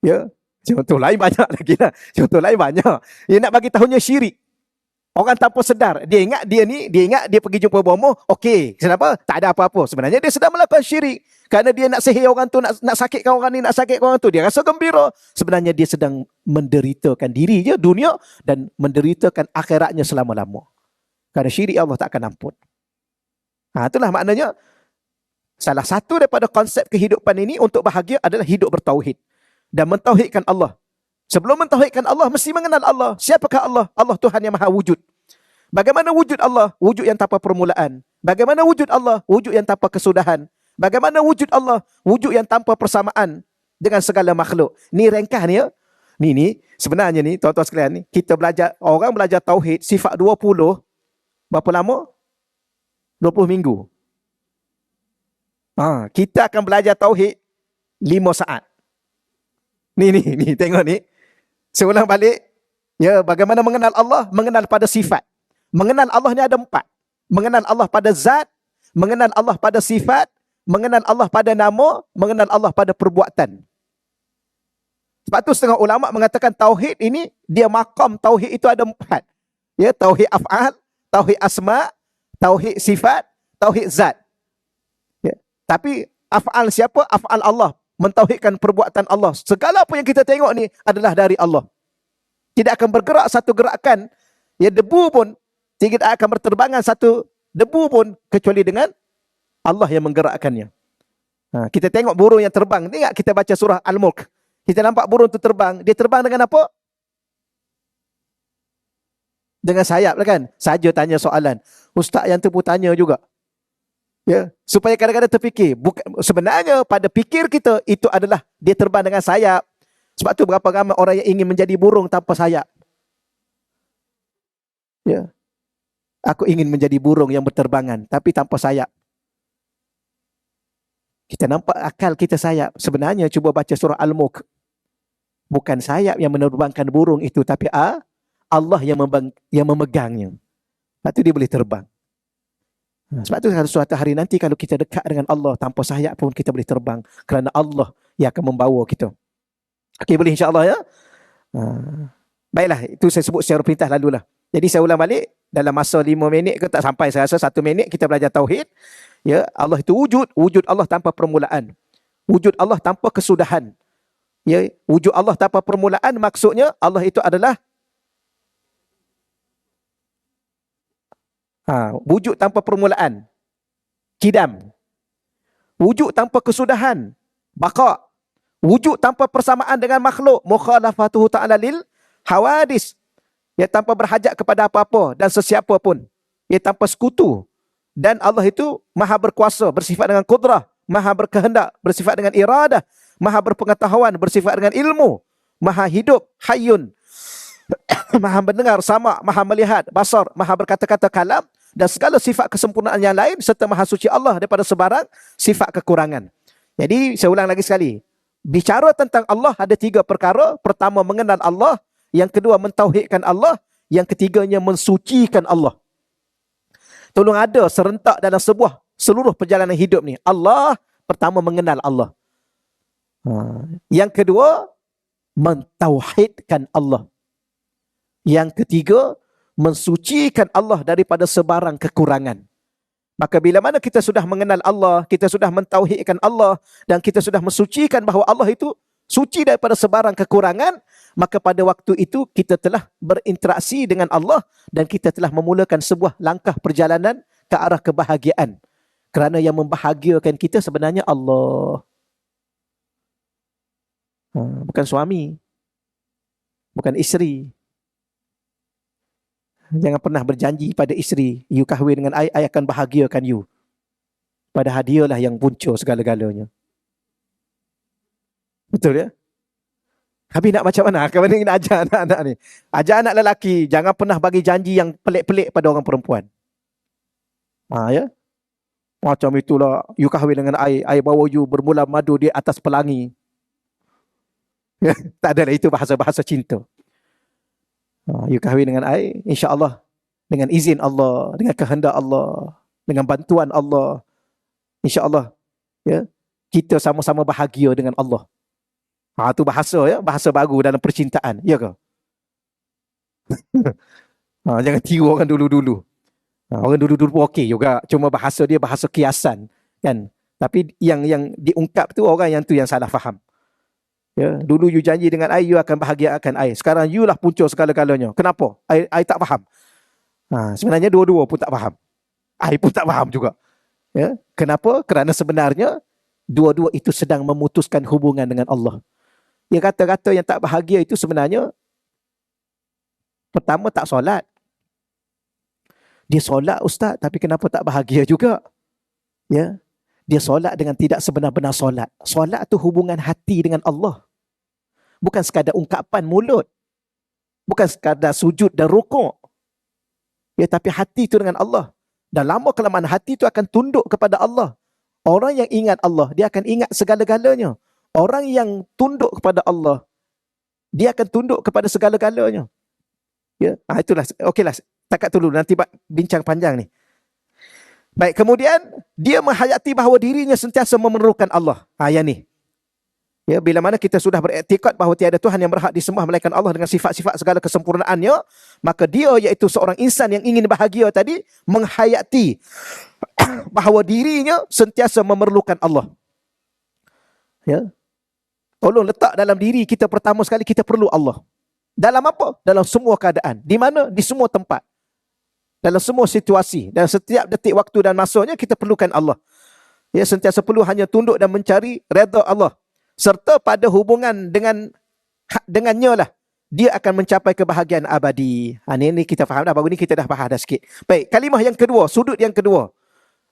Ya. Contoh lain banyak lagi lah. Contoh lain banyak. Dia nak bagi tahunya syirik. Orang tanpa sedar. Dia ingat dia pergi jumpa bomoh. Okey. Kenapa? Tak ada apa-apa. Sebenarnya dia sedang melakukan syirik. Kerana dia nak sihir orang tu, nak sakitkan orang ni, nak sakitkan orang tu. Dia rasa gembira. Sebenarnya dia sedang menderitakan diri je, dunia, dan menderitakan akhiratnya selama-lama. Kerana syirik Allah tak akan ampun. Itulah maknanya, salah satu daripada konsep kehidupan ini untuk bahagia adalah hidup bertauhid. Dan mentauhidkan Allah. Sebelum mentauhidkan Allah, mesti mengenal Allah. Siapakah Allah? Allah Tuhan yang maha wujud. Bagaimana wujud Allah? Wujud yang tanpa permulaan. Bagaimana wujud Allah? Wujud yang tanpa kesudahan. Bagaimana wujud Allah? Wujud yang tanpa persamaan dengan segala makhluk. Ni ringkas ni ya. Ni sebenarnya ni tuan-tuan sekalian ni, kita belajar, orang belajar tauhid sifat 20, berapa lama? 20 minggu. Kita akan belajar tauhid 5 saat. Ni tengok ni. Saya ulang balik. Ya, bagaimana mengenal Allah? Mengenal pada sifat. Mengenal Allah ni ada 4. Mengenal Allah pada zat, mengenal Allah pada sifat, mengenal Allah pada nama, mengenal Allah pada perbuatan. Sebab tu setengah ulama mengatakan tauhid ini, dia makam tauhid itu ada 4. Ya, tauhid af'al, tauhid asma, tauhid sifat, tauhid zat. Ya. Tapi af'al siapa? Af'al Allah. Mentauhidkan perbuatan Allah. Segala apa yang kita tengok ni adalah dari Allah. Tidak akan bergerak satu gerakan, ya, debu pun, tidak akan berterbangan satu debu pun, kecuali dengan Allah yang menggerakkannya. Kita tengok burung yang terbang. Ingat kita baca surah Al-Mulk. Kita nampak burung tu terbang. Dia terbang dengan apa? Dengan sayap lah kan. Saja tanya soalan. Ustaz yang tu pun tanya juga. Ya, supaya kadang-kadang terfikir. Sebenarnya pada fikir kita, itu adalah dia terbang dengan sayap. Sebab tu berapa ramai orang yang ingin menjadi burung tanpa sayap. Ya. Aku ingin menjadi burung yang berterbangan, tapi tanpa sayap. Kita nampak akal kita sayap. Sebenarnya cuba baca surah Al-Mulk. Bukan sayap yang menerbangkan burung itu, tapi Allah yang memegangnya. Lepas tu dia boleh terbang. Sebab tu suatu hari nanti kalau kita dekat dengan Allah tanpa sayap pun kita boleh terbang. Kerana Allah yang akan membawa kita. Okey, boleh insya-Allah ya. Baiklah, itu saya sebut secara perintah lalulah. Jadi saya ulang balik, dalam masa 5 minit ke tak sampai, saya rasa 1 minit kita belajar tauhid. Ya, Allah itu wujud Allah tanpa permulaan. Wujud Allah tanpa kesudahan. Ya, wujud Allah tanpa permulaan maksudnya Allah itu adalah wujud tanpa permulaan, kidam. Wujud tanpa kesudahan, baqa. Wujud tanpa persamaan dengan makhluk, mukhalafatuhu ta'ala lil hawadis. Ya, tanpa berhajat kepada apa-apa dan sesiapa pun. Ya, tanpa sekutu. Dan Allah itu maha berkuasa, bersifat dengan kudrah, maha berkehendak, bersifat dengan iradah, maha berpengetahuan, bersifat dengan ilmu, maha hidup, hayyun, maha mendengar, sama, maha melihat, basar, maha berkata-kata, kalam, dan segala sifat kesempurnaan yang lain, serta maha suci Allah daripada sebarang sifat kekurangan. Jadi saya ulang lagi sekali, bicara tentang Allah ada 3 perkara. Pertama, mengenal Allah. Yang kedua, mentauhidkan Allah. Yang ketiganya, mensucikan Allah. Tolong ada serentak dalam seluruh perjalanan hidup ni. Allah, pertama mengenal Allah. Yang kedua, mentauhidkan Allah. Yang ketiga, mensucikan Allah daripada sebarang kekurangan. Maka bila mana kita sudah mengenal Allah, kita sudah mentauhidkan Allah, dan kita sudah mensucikan bahawa Allah itu suci daripada sebarang kekurangan, maka pada waktu itu kita telah berinteraksi dengan Allah dan kita telah memulakan sebuah langkah perjalanan ke arah kebahagiaan. Kerana yang membahagiakan kita sebenarnya Allah. Bukan suami, bukan isteri. Jangan pernah berjanji pada isteri, you kahwin dengan I akan bahagiakan you. Padahal dialah yang punca segala-galanya. Betul ya? Habis nak macam mana? Macam mana nak ajar anak-anak ni? Ajar anak lelaki, jangan pernah bagi janji yang pelik-pelik pada orang perempuan. Ya? Macam itulah, you kahwin dengan I bawa you bermula madu di atas pelangi. Tak adalah, itu bahasa-bahasa cinta. You kahwin dengan I, insya-Allah, dengan izin Allah, dengan kehendak Allah, dengan bantuan Allah, insya-Allah, ya, kita sama-sama bahagia dengan Allah. Itu bahasa, ya, bahasa baru dalam percintaan, ya ke? Jangan tiru orang dulu-dulu. Orang dulu-dulu pun okey juga, cuma bahasa dia bahasa kiasan, kan? Tapi yang diungkap tu orang yang salah faham. Ya, dulu you janji dengan I, you akan bahagiakan I. Sekarang you lah punca segala-galanya. Kenapa? I tak faham. Sebenarnya dua-dua pun tak faham. I pun tak faham juga. Ya, kenapa? Kerana sebenarnya dua-dua itu sedang memutuskan hubungan dengan Allah. Yang kata-kata yang tak bahagia itu sebenarnya, pertama, tak solat. Dia solat, ustaz, tapi kenapa tak bahagia juga? Ya, dia solat dengan tidak sebenar-benar solat. Solat tu hubungan hati dengan Allah. Bukan sekadar ungkapan mulut. Bukan sekadar sujud dan rukuk. Ya, tapi hati itu dengan Allah. Dan lama kelamaan hati itu akan tunduk kepada Allah. Orang yang ingat Allah, dia akan ingat segala-galanya. Orang yang tunduk kepada Allah, dia akan tunduk kepada segala-galanya. Ya, itulah. Okeylah, takat dulu, nanti bincang panjang ni. Baik, kemudian dia menghayati bahawa dirinya sentiasa memerlukan Allah. Yang ni. Ya, bila mana kita sudah beriktikad bahawa tiada Tuhan yang berhak disembah melainkan Allah dengan sifat-sifat segala kesempurnaannya, maka dia, iaitu seorang insan yang ingin bahagia tadi, menghayati bahawa dirinya sentiasa memerlukan Allah. Ya. Tolong letak dalam diri kita pertama sekali, kita perlu Allah. Dalam apa? Dalam semua keadaan. Di mana? Di semua tempat. Dalam semua situasi. Dalam setiap detik waktu dan masanya kita perlukan Allah. Ya, sentiasa perlu hanya tunduk dan mencari redha Allah. Serta pada hubungan dengannya lah, dia akan mencapai kebahagiaan abadi. Ini kita faham dah. Baru ni kita dah faham dah sikit. Baik, kalimah yang kedua, sudut yang kedua.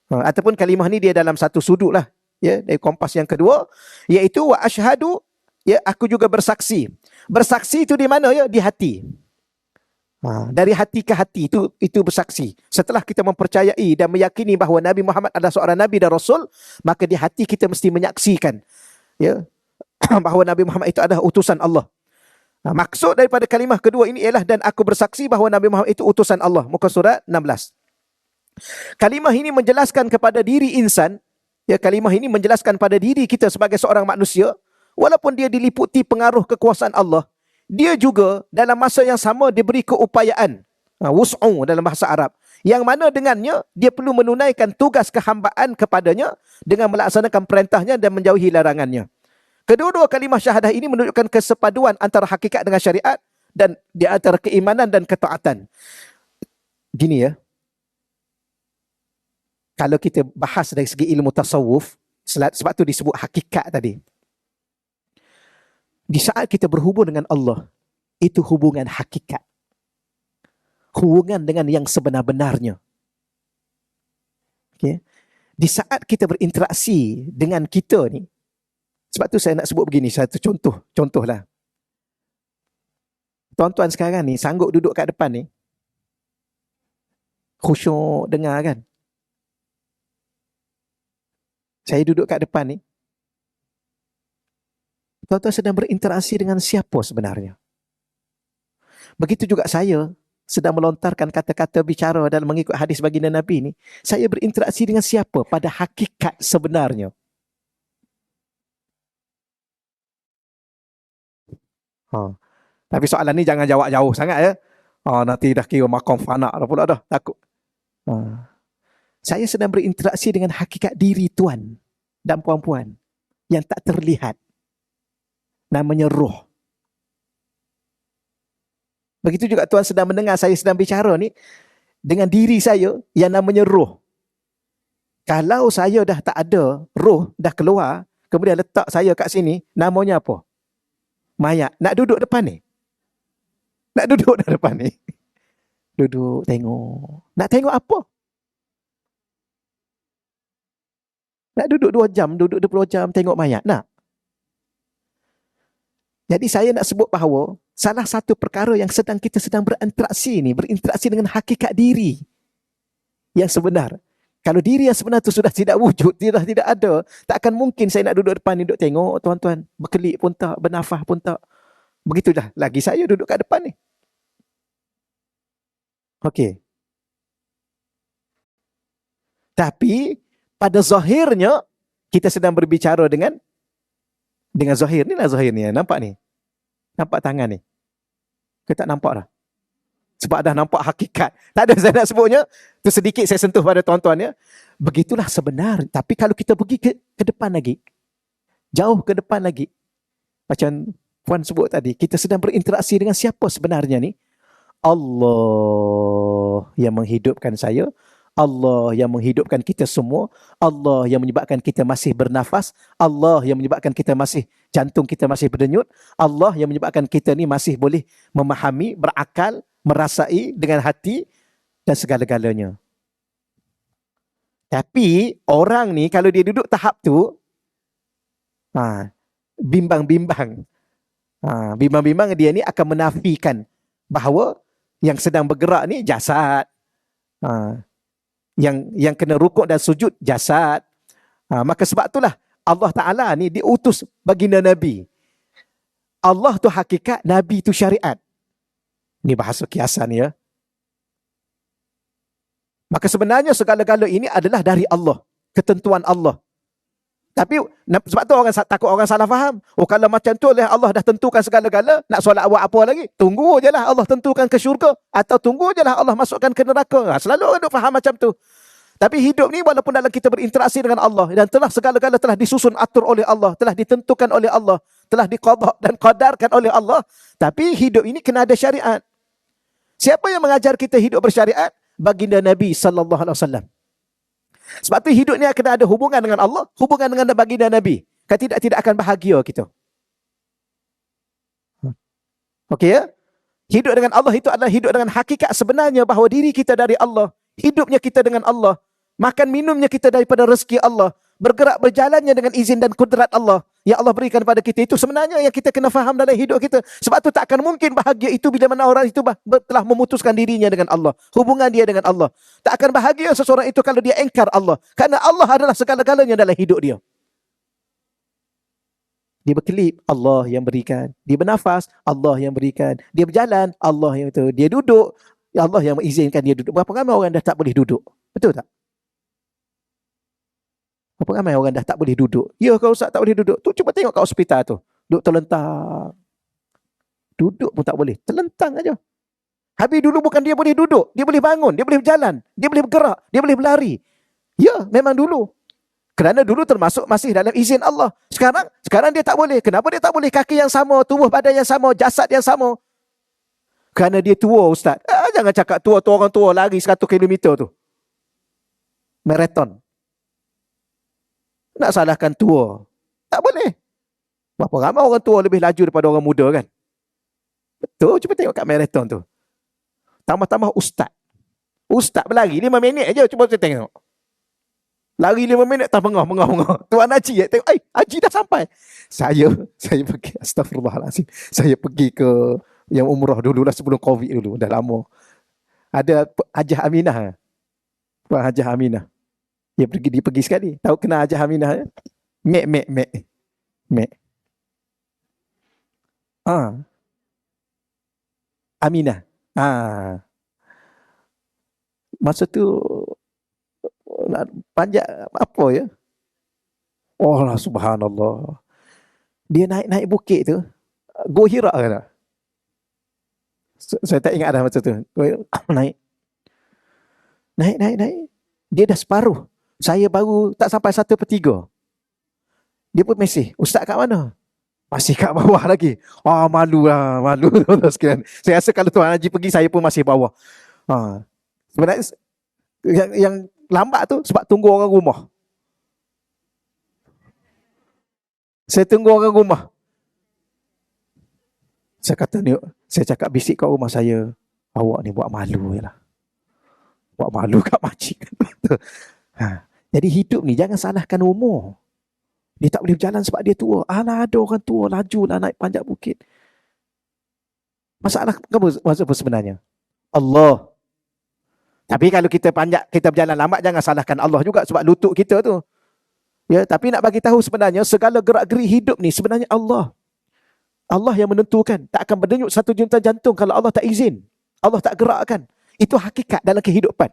Ataupun kalimah ni dia dalam satu sudut lah. Ya, dari kompas yang kedua, iaitu wa asyhadu, ya, aku juga bersaksi. Bersaksi itu di mana? Ya, di hati. Dari hati ke hati itu bersaksi. Setelah kita mempercayai dan meyakini bahawa Nabi Muhammad adalah seorang Nabi dan Rasul, maka di hati kita mesti menyaksikan, ya, bahawa Nabi Muhammad itu adalah utusan Allah. Maksud daripada kalimah kedua ini ialah dan aku bersaksi bahawa Nabi Muhammad itu utusan Allah. Muka surat 16. Kalimah ini menjelaskan kepada diri insan, ya, kalimah ini menjelaskan pada diri kita sebagai seorang manusia, walaupun dia diliputi pengaruh kekuasaan Allah, dia juga dalam masa yang sama diberi keupayaan, wus'u dalam bahasa Arab, yang mana dengannya dia perlu menunaikan tugas kehambaan kepadanya dengan melaksanakan perintahnya dan menjauhi larangannya. Kedua-dua kalimah syahadah ini menunjukkan kesepaduan antara hakikat dengan syariat dan di antara keimanan dan ketaatan. Gini ya, kalau kita bahas dari segi ilmu tasawuf, sebab tu disebut hakikat tadi. Di saat kita berhubung dengan Allah, itu hubungan hakikat. Hubungan dengan yang sebenar-benarnya. Okay. Di saat kita berinteraksi dengan kita ni, sebab tu saya nak sebut begini, satu contohlah. Tuan-tuan sekarang ni sanggup duduk kat depan ni, khusyuk dengar kan? Saya duduk kat depan ni, tuan-tuan sedang berinteraksi dengan siapa sebenarnya? Begitu juga saya sedang melontarkan kata-kata bicara dalam mengikut hadis baginda Nabi ni, saya berinteraksi dengan siapa pada hakikat sebenarnya? Tapi soalan ni jangan jawab jauh sangat ya. Nanti dah kira makom fana dah pula dah, takut. Saya sedang berinteraksi dengan hakikat diri tuan dan puan-puan yang tak terlihat. Namanya roh. Begitu juga tuan sedang mendengar saya sedang bicara ni dengan diri saya yang namanya roh. Kalau saya dah tak ada, roh dah keluar, kemudian letak saya kat sini, namanya apa? Mayat. Nak duduk depan ni? Nak duduk dah depan ni? Duduk, tengok. Nak tengok apa? Nak duduk 2 jam, duduk 20 jam, tengok mayat? Nak? Jadi saya nak sebut bahawa salah satu perkara yang kita sedang berinteraksi ni, berinteraksi dengan hakikat diri yang sebenar. Kalau diri yang sebenar tu sudah tidak wujud, tidak ada, tak akan mungkin saya nak duduk depan ni, duduk tengok tuan-tuan, berkelip pun tak, bernafas pun tak. Begitulah lagi saya duduk kat depan ni. Okey. Tapi pada zahirnya kita sedang berbicara dengan zahir ni lah, zahir ni. Nampak ni? Nampak tangan ni? Kita tak nampak dah? Sebab dah nampak hakikat. Tak ada saya nak sebutnya. Tu sedikit saya sentuh pada tuan-tuan ya. Begitulah sebenar. Tapi kalau kita pergi ke depan lagi, jauh ke depan lagi, macam puan sebut tadi, kita sedang berinteraksi dengan siapa sebenarnya ni? Allah yang menghidupkan saya, Allah yang menghidupkan kita semua, Allah yang menyebabkan kita masih bernafas, Allah yang menyebabkan kita masih, jantung kita masih berdenyut, Allah yang menyebabkan kita ni masih boleh memahami, berakal, merasai dengan hati dan segala-galanya. Tapi orang ni kalau dia duduk tahap tu, bimbang-bimbang. Bimbang-bimbang dia ni akan menafikan bahawa yang sedang bergerak ni jasad. Yang kena rukuk dan sujud jasad. Maka sebab itulah Allah Ta'ala ni diutus baginda Nabi. Allah tu hakikat, Nabi tu syariat. Ini bahasa kiasan ya. Maka sebenarnya segala-gala ini adalah dari Allah. Ketentuan Allah. Tapi sebab tu orang takut orang salah faham. Kalau macam tu Allah dah tentukan segala-gala, nak solat awak apa lagi? Tunggu je lah Allah tentukan ke syurga. Atau tunggu je lah Allah masukkan ke neraka. Selalu orang duk faham macam tu. Tapi hidup ni walaupun dalam kita berinteraksi dengan Allah dan telah segala-gala telah disusun atur oleh Allah, telah ditentukan oleh Allah, telah diqada dan qadarkan oleh Allah, tapi hidup ini kena ada syariat. Siapa yang mengajar kita hidup bersyariat? Baginda Nabi sallallahu alaihi wasallam. Sebab tu hidup ni kena ada hubungan dengan Allah, hubungan dengan baginda Nabi. Kalau tidak akan bahagia kita. Okey ya? Hidup dengan Allah itu adalah hidup dengan hakikat sebenarnya bahawa diri kita dari Allah, hidupnya kita dengan Allah, makan minumnya kita daripada rezeki Allah, bergerak berjalannya dengan izin dan kudrat Allah. yang Allah berikan kepada kita itu sebenarnya yang kita kena faham dalam hidup kita. Sebab tu tak akan mungkin bahagia itu bila mana orang itu telah memutuskan dirinya dengan Allah, hubungan dia dengan Allah. Tak akan bahagia seseorang itu kalau dia engkar Allah, kerana Allah adalah segala-galanya dalam hidup dia. Dia berkelip, Allah yang berikan. Dia bernafas, Allah yang berikan. Dia berjalan, Allah yang itu. Dia duduk, Allah yang mengizinkan dia duduk. Berapa ramai orang dah tak boleh duduk? Betul tak? Berapa ramai orang dah tak boleh duduk? Ya, kau Ustaz tak boleh duduk. Tu cuba tengok kat hospital tu. Duduk terlentang. Duduk pun tak boleh. Terlentang aja. Habis dulu bukan dia boleh duduk. Dia boleh bangun. Dia boleh berjalan. Dia boleh bergerak. Dia boleh berlari. Ya, memang dulu. Kerana dulu termasuk masih dalam izin Allah. Sekarang dia tak boleh. Kenapa dia tak boleh? Kaki yang sama, tubuh badan yang sama, jasad yang sama. Kerana dia tua, Ustaz. Jangan cakap tua, orang tua lari 100 km tu. Marathon. Nak salahkan tua. Tak boleh. Berapa ramai orang tua lebih laju daripada orang muda kan? Betul, cuba tengok kat marathon tu. Tambah-tambah ustaz. Ustaz berlari 5 minit aja, cuba saya tengok. Lari 5 minit, tak bengah. Tuan Haji, tengok, Haji dah sampai. Saya pergi, astagfirullahaladzim. Saya pergi ke yang umrah dulu lah sebelum Covid dulu, dah lama. Ada Hajah Aminah. Puan Hajah Aminah. Dia pergi sekali. Tahu kena Hajah Aminah? Mek. Aminah. Masa tu panjat apa ya? Oh lah, subhanallah. Dia naik bukit tu. Gua Hira kan? Saya tak ingat dah masa tu. Naik. Dia dah separuh. Saya baru tak sampai 1/3. Dia pun mesej, Ustaz kat mana? Masih kat bawah lagi. Malu sekian. Saya rasa kalau Tuan Haji pergi, saya pun masih bawah. Sebenarnya yang lambat tu sebab tunggu orang rumah. Saya tunggu orang rumah. Saya kata ni, saya cakap bisik kat rumah saya, awak ni buat malu je lah. Buat malu kat makcik. Jadi hidup ni jangan salahkan umur. Dia tak boleh berjalan sebab dia tua. Alah, ada orang tua laju lah naik panjat bukit. Masalah apa sebenarnya? Allah. Tapi kalau kita berjalan lambat, jangan salahkan Allah juga sebab lutut kita tu. Ya, tapi nak bagi tahu sebenarnya segala gerak-gerik hidup ni sebenarnya Allah. Allah yang menentukan. Tak akan berdenyut 1 juta jantung kalau Allah tak izin. Allah tak gerakkan. Itu hakikat dalam kehidupan.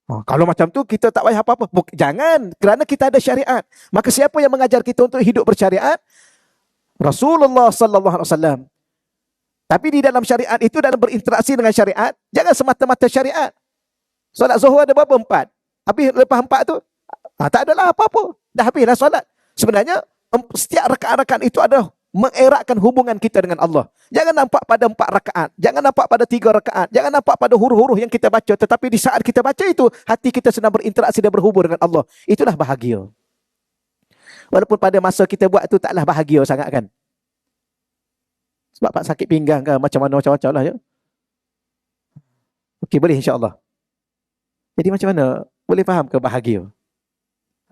Kalau macam tu kita tak payah apa-apa. Jangan, kerana kita ada syariat. Maka siapa yang mengajar kita untuk hidup bersyariat? Rasulullah sallallahu alaihi wasallam. Tapi di dalam syariat itu, dalam berinteraksi dengan syariat, jangan semata-mata syariat. Solat Zuhur ada berapa? 4. Habis lepas 4 tu, tak adalah apa-apa. Dah habislah solat. Sebenarnya setiap rakaat-rakaat itu adalah mengeratkan hubungan kita dengan Allah. Jangan nampak pada 4 rakaat, jangan nampak pada 3 rakaat, jangan nampak pada huruf-huruf yang kita baca, tetapi di saat kita baca itu, hati kita sedang berinteraksi dan berhubung dengan Allah. Itulah bahagia. Walaupun pada masa kita buat itu taklah bahagia sangat kan. Sebab pak sakit pinggang ke macam-macam lah ya. Okey, boleh insya-Allah. Jadi macam mana? Boleh faham ke bahagia?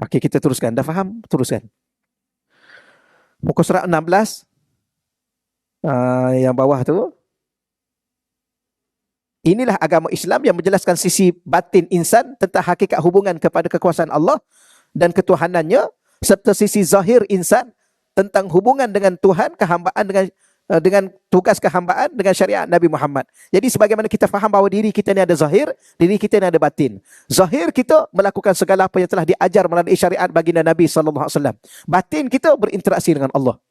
Okey, kita teruskan. Dah faham? Teruskan. Muka surat 16. Yang bawah tu. Inilah agama Islam yang menjelaskan sisi batin insan tentang hakikat hubungan kepada kekuasaan Allah dan ketuhanannya, serta sisi zahir insan tentang hubungan dengan Tuhan, kehambaan dengan tugas kehambaan dengan syariat Nabi Muhammad. Jadi sebagaimana kita faham bahawa diri kita ni ada zahir, diri kita ni ada batin. Zahir kita melakukan segala apa yang telah diajar melalui syariat baginda Nabi sallallahu alaihi wasallam. Batin kita berinteraksi dengan Allah.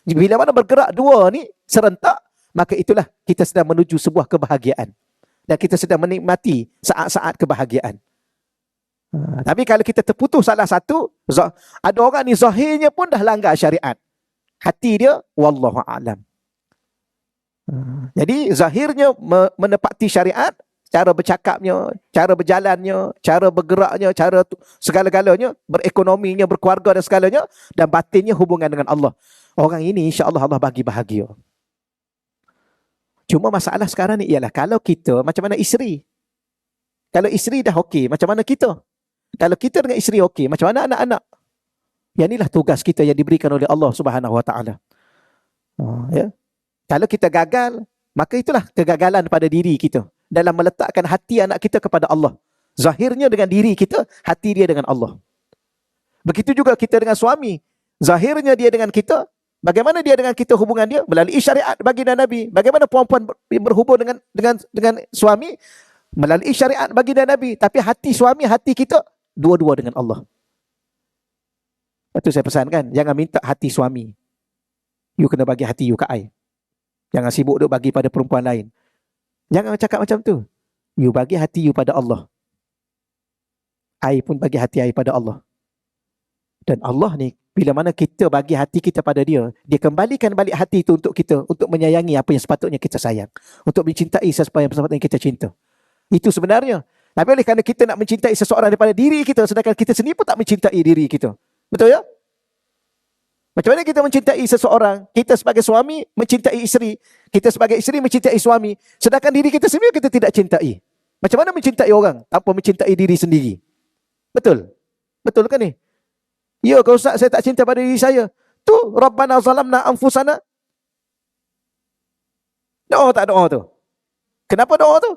Bila mana bergerak dua ni serentak, maka itulah kita sedang menuju sebuah kebahagiaan. Dan kita sedang menikmati saat-saat kebahagiaan. Tapi kalau kita terputus salah satu, ada orang ni zahirnya pun dah langgar syariat. Hati dia, wallahu a'lam. Jadi zahirnya menepati syariat, cara bercakapnya, cara berjalannya, cara bergeraknya, cara segala-galanya, berekonominya, berkeluarga dan segalanya, dan batinnya hubungan dengan Allah. Orang ini insya-Allah Allah bagi bahagia. Cuma masalah sekarang ni ialah kalau kita macam mana isteri? Kalau isteri dah okey, macam mana kita? Kalau kita dengan isteri okey, macam mana anak-anak? Yang inilah tugas kita yang diberikan oleh Allah Subhanahu Wa Taala. Ya. Kalau kita gagal, maka itulah kegagalan pada diri kita dalam meletakkan hati anak kita kepada Allah. Zahirnya dengan diri kita, hati dia dengan Allah. Begitu juga kita dengan suami. Zahirnya dia dengan kita, bagaimana dia dengan kita hubungan dia? Melalui syariat baginda Nabi. Bagaimana perempuan berhubung dengan suami? Melalui syariat baginda Nabi. Tapi hati suami, hati kita, dua-dua dengan Allah. Itu saya pesankan, jangan minta hati suami. You kena bagi hati you ke I. Jangan sibuk duk bagi pada perempuan lain. Jangan cakap macam tu. You bagi hati you pada Allah. I pun bagi hati I pada Allah. Dan Allah ni, bila mana kita bagi hati kita pada dia, dia kembalikan balik hati itu untuk kita, untuk menyayangi apa yang sepatutnya kita sayang. Untuk mencintai sesuatu yang sepatutnya kita cinta. Itu sebenarnya. Tapi oleh kerana kita nak mencintai seseorang daripada diri kita, sedangkan kita sendiri pun tak mencintai diri kita. Betul ya? Macam mana kita mencintai seseorang? Kita sebagai suami mencintai isteri. Kita sebagai isteri mencintai suami. Sedangkan diri kita sendiri kita tidak cintai. Macam mana mencintai orang tanpa mencintai diri sendiri? Betul? Betul kan ni? Ya kau Ustaz, saya tak cinta pada diri saya. Tu, Rabbana zalamna anfusana. Doa tak doa tu? Kenapa doa tu?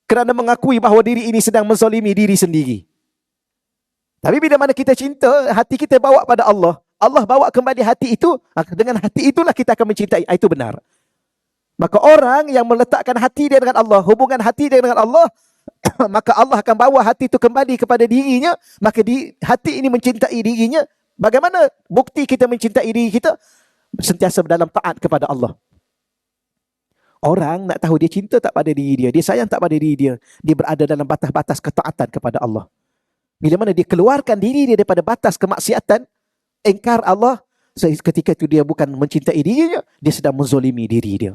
Kerana mengakui bahawa diri ini sedang menzalimi diri sendiri. Tapi bila mana kita cinta, hati kita bawa pada Allah. Allah bawa kembali hati itu, dengan hati itulah kita akan mencintai. Itu benar. Maka orang yang meletakkan hati dia dengan Allah, hubungan hati dia dengan Allah, maka Allah akan bawa hati itu kembali kepada dirinya. Maka hati ini mencintai dirinya. Bagaimana bukti kita mencintai diri kita? Sentiasa dalam taat kepada Allah. Orang nak tahu dia cinta tak pada diri dia, dia sayang tak pada diri dia, dia berada dalam batas-batas ketaatan kepada Allah. Bila mana dia keluarkan diri dia daripada batas kemaksiatan, ingkar Allah, ketika itu dia bukan mencintai dirinya, dia sedang menzolimi diri dia.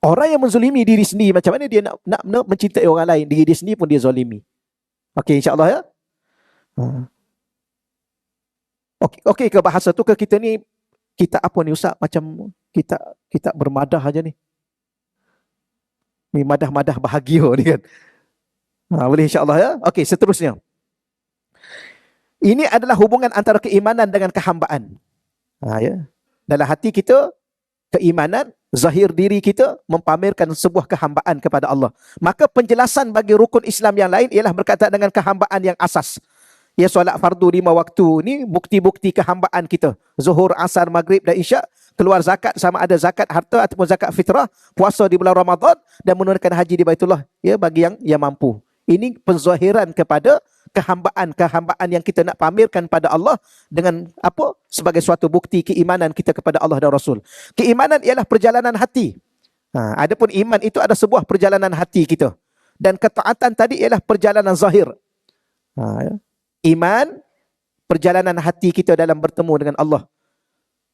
Orang yang menzolimi diri sendiri, macam mana dia nak mencintai orang lain, diri dia sendiri pun dia zolimi. Okey, insyaAllah ya. Okey ke bahasa tu ke kita ni, kita apa ni Ustaz, macam kita bermadah aja ni. Ni madah-madah bahagia ni kan. Boleh insyaAllah ya. Okey, seterusnya. Ini adalah hubungan antara keimanan dengan kehambaan. Ya. Dalam hati kita, keimanan, zahir diri kita mempamerkan sebuah kehambaan kepada Allah. Maka penjelasan bagi rukun Islam yang lain ialah berkaitan dengan kehambaan yang asas. Ya, solat fardu 5 waktu ni bukti-bukti kehambaan kita. Zuhur, asar, maghrib dan isyak. Keluar zakat sama ada zakat harta ataupun zakat fitrah. Puasa di bulan Ramadan dan menunaikan haji di Baitullah. Ya, bagi yang mampu. Ini penzahiran kepada kehambaan yang kita nak pamerkan pada Allah dengan apa? Sebagai suatu bukti keimanan kita kepada Allah dan Rasul. Keimanan ialah perjalanan hati. Adapun iman itu ada sebuah perjalanan hati kita. Dan ketaatan tadi ialah perjalanan zahir. Ya. Iman, perjalanan hati kita dalam bertemu dengan Allah.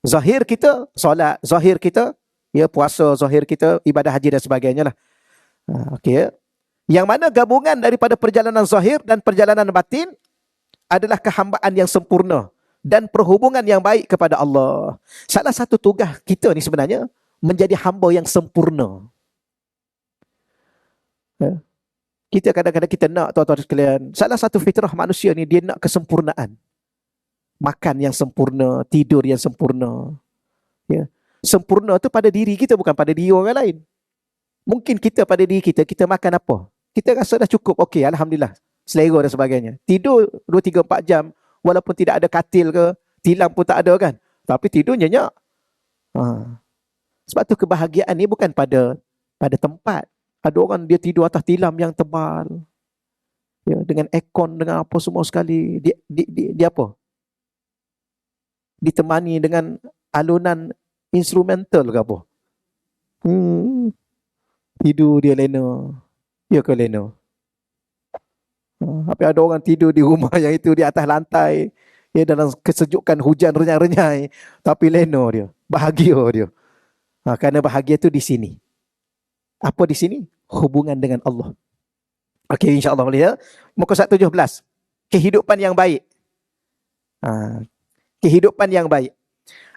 Zahir kita, solat. Zahir kita, ya, puasa. Zahir kita, ibadah haji dan sebagainya lah. Okey. Yang mana gabungan daripada perjalanan zahir dan perjalanan batin adalah kehambaan yang sempurna dan perhubungan yang baik kepada Allah. Salah satu tugas kita ni sebenarnya menjadi hamba yang sempurna. Ya. Kita kadang-kadang kita nak, tuan-tuan sekalian, salah satu fitrah manusia ni dia nak kesempurnaan. Makan yang sempurna, tidur yang sempurna. Ya. Sempurna tu pada diri kita, bukan pada diri orang lain. Mungkin kita pada diri kita, kita makan apa? Kita rasa dah cukup, okey, alhamdulillah, selera dan sebagainya. Tidur 2, 3, 4 jam, walaupun tidak ada katil ke, tilam pun tak ada kan. Tapi tidur nyenyak. Sebab tu kebahagiaan ni bukan pada tempat. Ada orang dia tidur atas tilam yang tebal. Ya, dengan aircon, dengan apa semua sekali. Dia apa? Ditemani dengan alunan instrumental ke apa? Tidur dia lena. Ya ke lena? Tapi ada orang tidur di rumah yang itu di atas lantai. Ya, dalam kesejukan hujan renyai-renyai. Tapi lena dia. Bahagia dia. Kerana bahagia tu di sini. Apa di sini? Hubungan dengan Allah. Okey, insya-Allah boleh ya. Muka surat 17. Kehidupan yang baik. Kehidupan yang baik.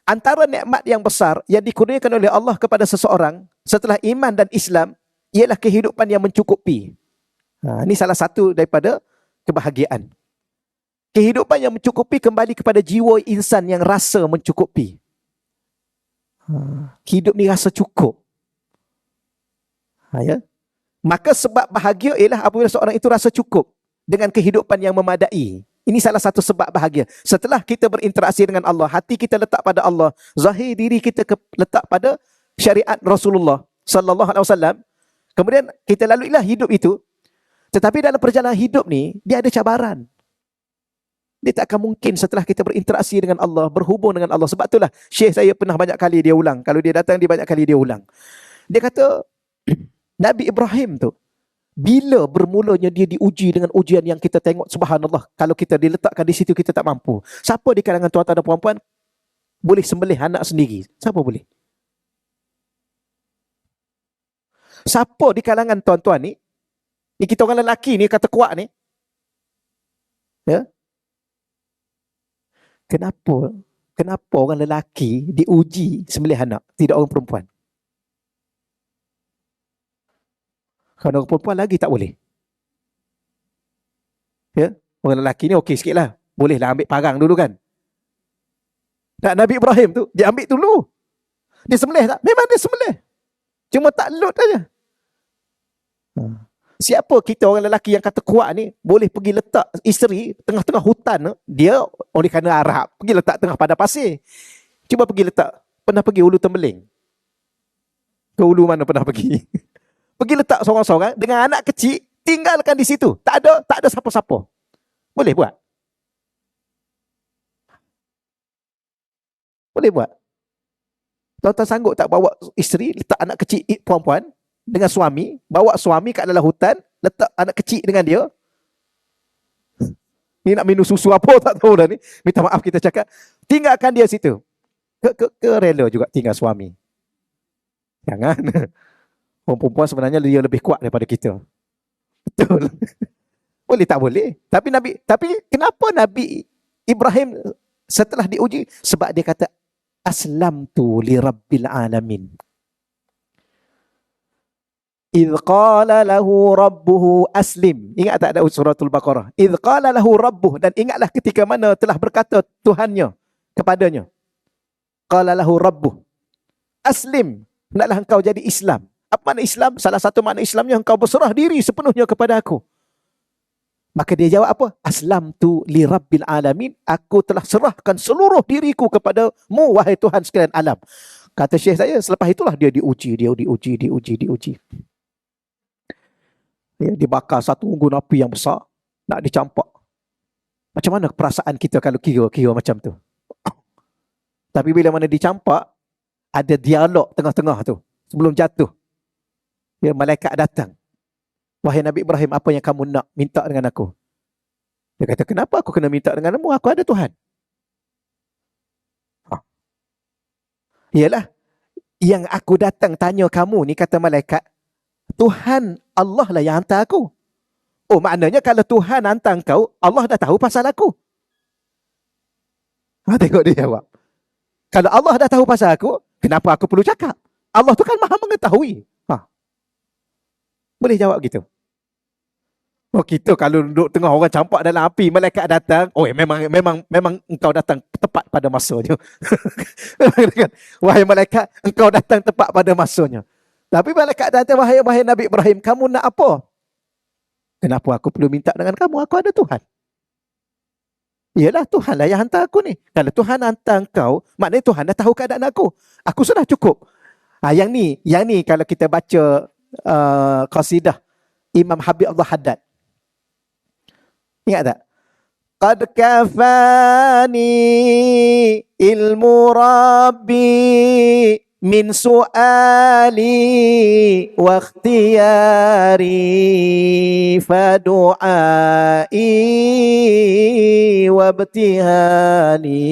Antara nikmat yang besar yang dikurniakan oleh Allah kepada seseorang setelah iman dan Islam ialah kehidupan yang mencukupi. Ini salah satu daripada kebahagiaan. Kehidupan yang mencukupi kembali kepada jiwa insan yang rasa mencukupi. Hidup ni rasa cukup. Ya? Maka sebab bahagia ialah apabila seorang itu rasa cukup dengan kehidupan yang memadai. Ini salah satu sebab bahagia. Setelah kita berinteraksi dengan Allah, hati kita letak pada Allah, zahir diri kita letak pada syariat Rasulullah sallallahu alaihi wasallam. Kemudian kita laluilah hidup itu. Tetapi dalam perjalanan hidup ni, dia ada cabaran. Dia tak akan mungkin setelah kita berinteraksi dengan Allah, berhubung dengan Allah. Sebab itulah Syekh saya pernah banyak kali dia ulang. Kalau dia datang, dia banyak kali dia ulang. Dia kata, Nabi Ibrahim tu, bila bermulanya dia diuji dengan ujian yang kita tengok, subhanallah, kalau kita diletakkan di situ, kita tak mampu. Siapa di kalangan tuan-tuan dan puan-puan boleh sembelih anak sendiri? Siapa boleh? Siapa di kalangan tuan-tuan ni, ni kita orang lelaki ni, kata kuat ni, ya, Kenapa orang lelaki diuji sembelih anak, tidak orang perempuan? Kalau orang perempuan lagi tak boleh. Ya, orang lelaki ni okey sikit lah. Bolehlah ambil parang dulu kan. Tak, Nabi Ibrahim tu, dia ambil dulu. Dia sembelih tak? Memang dia sembelih. Cuma tak lut aja. Siapa kita orang lelaki yang kata kuat ni boleh pergi letak isteri tengah-tengah hutan, dia oleh kerana Arab pergi letak tengah padang pasir. Cuba pergi letak, pernah pergi Ulu Tembeling? Ke Ulu mana pernah pergi? Pergi letak seorang-seorang dengan anak kecil, tinggalkan di situ. Tak ada siapa-siapa. Boleh buat? Boleh buat? Tuan-tuan sanggup tak bawa isteri, letak anak kecil perempuan dengan suami, bawa suami kat dalam hutan, letak anak kecil dengan dia. Ni nak minum susu apa tak tahu dah ni. Minta maaf kita cakap. Tinggalkan dia situ. Ke rela juga tinggal suami. Jangan. Orang perempuan sebenarnya dia lebih kuat daripada kita. Betul. Boleh tak boleh? Tapi kenapa Nabi Ibrahim setelah diuji? Sebab dia kata aslamtu li rabbil alamin. Idh qala lahu rabbuhu aslim. Ingat tak ada suratul Baqarah? Idh qala lahu rabbuh. Dan ingatlah ketika mana telah berkata Tuhannya kepadanya. Qala lahu rabbuh aslim. Hendaklah engkau jadi Islam. Apa makna Islam? Salah satu makna Islamnya engkau berserah diri sepenuhnya kepada aku. Maka dia jawab apa? Aslamtu li rabbil alamin. Aku telah serahkan seluruh diriku kepadamu, wahai Tuhan sekalian alam. Kata Syekh saya, selepas itulah dia diuji. Ya, dibakar satu unggun api yang besar, nak dicampak. Macam mana perasaan kita kalau kira macam tu? Tapi bila mana dicampak, ada dialog tengah-tengah tu. Sebelum jatuh, ya, malaikat datang. Wahai Nabi Ibrahim, apa yang kamu nak minta dengan aku? Dia kata, kenapa aku kena minta denganmu? Aku ada Tuhan. Ialah, yang aku datang tanya kamu ni, kata malaikat, Tuhan Allah lah yang hantar aku. Oh, maknanya kalau Tuhan hantar kau, Allah dah tahu pasal aku. Tengok dia jawab. Kalau Allah dah tahu pasal aku, kenapa aku perlu cakap? Allah tu kan maha mengetahui. Boleh jawab gitu. Oh, kita kalau duduk tengah orang campak dalam api, malaikat datang, oh memang engkau datang tepat pada masanya. Wahai malaikat, engkau datang tepat pada masanya. Tapi malaikat datang, wahai Nabi Ibrahim, kamu nak apa? Kenapa aku perlu minta dengan kamu? Aku ada Tuhan. Yalah, Tuhan lah yang hantar aku ni. Kalau Tuhan hantar engkau, maknanya Tuhan dah tahu keadaan aku. Aku sudah cukup. Yang ni kalau kita baca qasidah Imam Habib Allah Haddad. Ingat tak? Qad kafani ilmu Rabbi min su'ali wa ikhtiyari fadu'ai wa ibtihali.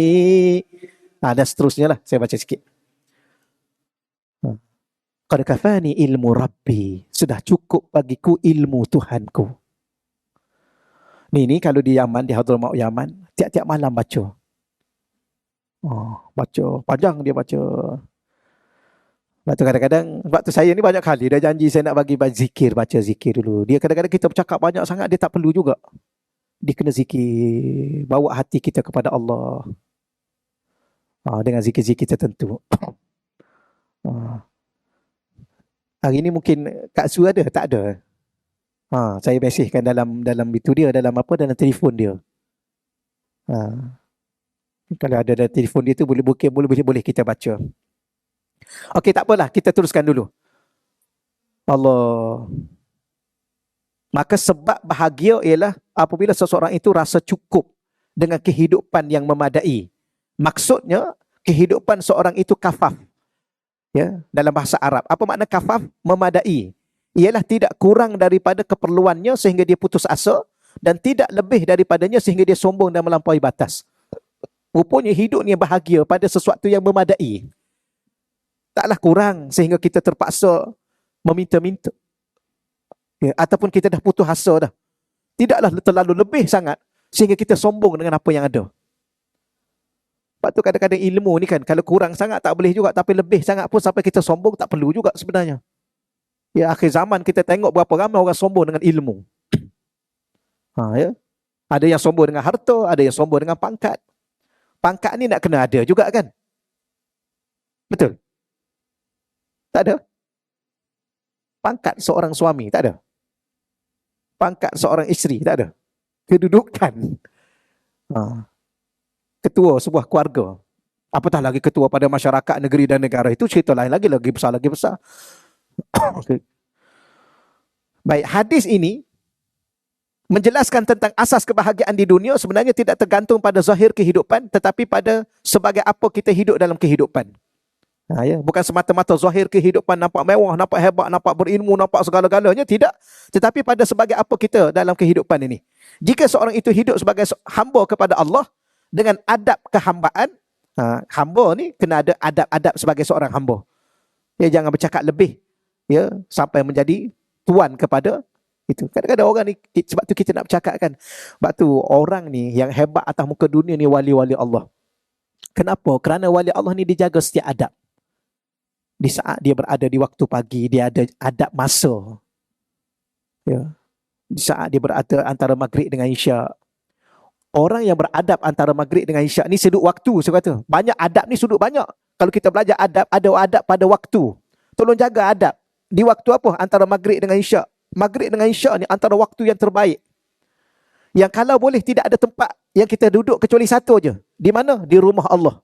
Dan seterusnya lah. Saya baca sikit. Qad kafani ilmu Rabbi. Sudah cukup bagiku ilmu Tuhanku. Ni kalau di Yaman, di Hadramaut Yaman, tiap-tiap malam baca. Baca. Panjang dia baca. Sebab tu kadang-kadang, sebab tu saya ni banyak kali dah janji saya nak bagi zikir, baca zikir dulu. Dia kadang-kadang kita bercakap banyak sangat, dia tak perlu juga. Dia kena zikir, bawa hati kita kepada Allah. Dengan zikir-zikir tertentu. Hari ni mungkin Kak Su ada? Tak ada. Saya mesejkan dalam itu dia, dalam telefon dia. Kalau ada dalam telefon dia tu boleh kita baca. Okey, tak apalah, kita teruskan dulu. Allah. Maka sebab bahagia ialah apabila seseorang itu rasa cukup dengan kehidupan yang memadai. Maksudnya kehidupan seorang itu kafaf. Ya, dalam bahasa Arab. Apa makna kafaf? Memadai. Ialah tidak kurang daripada keperluannya sehingga dia putus asa dan tidak lebih daripadanya sehingga dia sombong dan melampaui batas. Rupanya hidup ni bahagia pada sesuatu yang memadai. Taklah kurang sehingga kita terpaksa meminta-minta. Ya, ataupun kita dah putus asa dah. Tidaklah terlalu lebih sangat sehingga kita sombong dengan apa yang ada. Sebab tu kadang-kadang ilmu ni kan, kalau kurang sangat tak boleh juga, tapi lebih sangat pun sampai kita sombong tak perlu juga sebenarnya. Ya, akhir zaman kita tengok berapa ramai orang sombong dengan ilmu. Ya. Ada yang sombong dengan harta, ada yang sombong dengan pangkat. Pangkat ni nak kena ada juga kan? Betul? Tak ada? Pangkat seorang suami, tak ada? Pangkat seorang isteri, tak ada? Kedudukan. Ketua sebuah keluarga. Apatah lagi ketua pada masyarakat, negeri dan negara. Itu cerita lain lagi besar. Okay. Baik, hadis ini menjelaskan tentang asas kebahagiaan di dunia sebenarnya tidak tergantung pada zahir kehidupan, tetapi pada sebagai apa kita hidup dalam kehidupan. Ya, bukan semata-mata zahir kehidupan nampak mewah, nampak hebat, nampak berilmu, nampak segala-galanya, tidak. Tetapi pada sebagai apa kita dalam kehidupan ini. Jika seorang itu hidup sebagai hamba kepada Allah dengan adab kehambaan, hamba ni kena ada adab-adab sebagai seorang hamba. Ya, jangan bercakap lebih, ya, sampai menjadi tuan kepada itu. Kadang-kadang orang ni, sebab tu kita nak bercakap kan. Sebab tu orang ni yang hebat atas muka dunia ni wali-wali Allah. Kenapa? Kerana wali Allah ni dijaga setiap adab. Di saat dia berada di waktu pagi, dia ada adab masa. Ya. Di saat dia berada antara maghrib dengan isyak. Orang yang beradab antara maghrib dengan isyak ni sudut waktu, saya kata. Banyak adab ni sudut banyak. Kalau kita belajar adab, ada adab pada waktu. Tolong jaga adab. Di waktu apa? Antara maghrib dengan isyak. Maghrib dengan isyak ni antara waktu yang terbaik. Yang kalau boleh tidak ada tempat yang kita duduk kecuali satu je. Di mana? Di rumah Allah.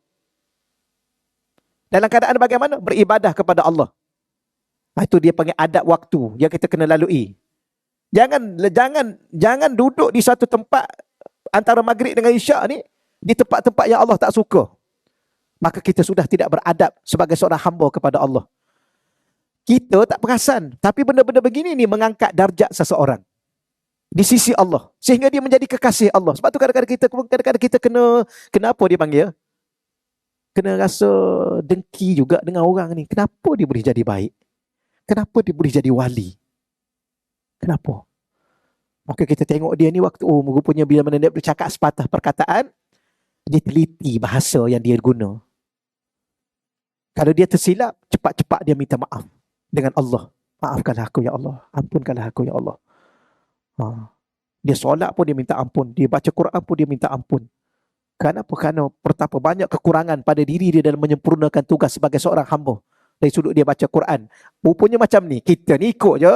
Dalam keadaan bagaimana? Beribadah kepada Allah. Itu dia panggil adab waktu yang kita kena lalui. Jangan duduk di satu tempat antara maghrib dengan isyak ni di tempat-tempat yang Allah tak suka. Maka kita sudah tidak beradab sebagai seorang hamba kepada Allah. Kita tak perasan, tapi benda-benda begini ni mengangkat darjat seseorang di sisi Allah sehingga dia menjadi kekasih Allah. Sebab tu kadang-kadang kita kena apa dia panggil? Kena rasa dengki juga dengan orang ni. Kenapa dia boleh jadi baik? Kenapa dia boleh jadi wali? Kenapa? Maka kita tengok dia ni waktu, rupanya bila mana dia bercakap sepatah perkataan, dia teliti bahasa yang dia guna. Kalau dia tersilap, cepat-cepat dia minta maaf dengan Allah. Maafkanlah aku ya Allah. Ampunkanlah aku ya Allah. Dia solat pun dia minta ampun. Dia baca Quran pun dia minta ampun. Kenapa? Kerana betapa banyak kekurangan pada diri dia dalam menyempurnakan tugas sebagai seorang hamba. Dari sudut dia baca Quran. Rupanya macam ni. Kita ni ikut je.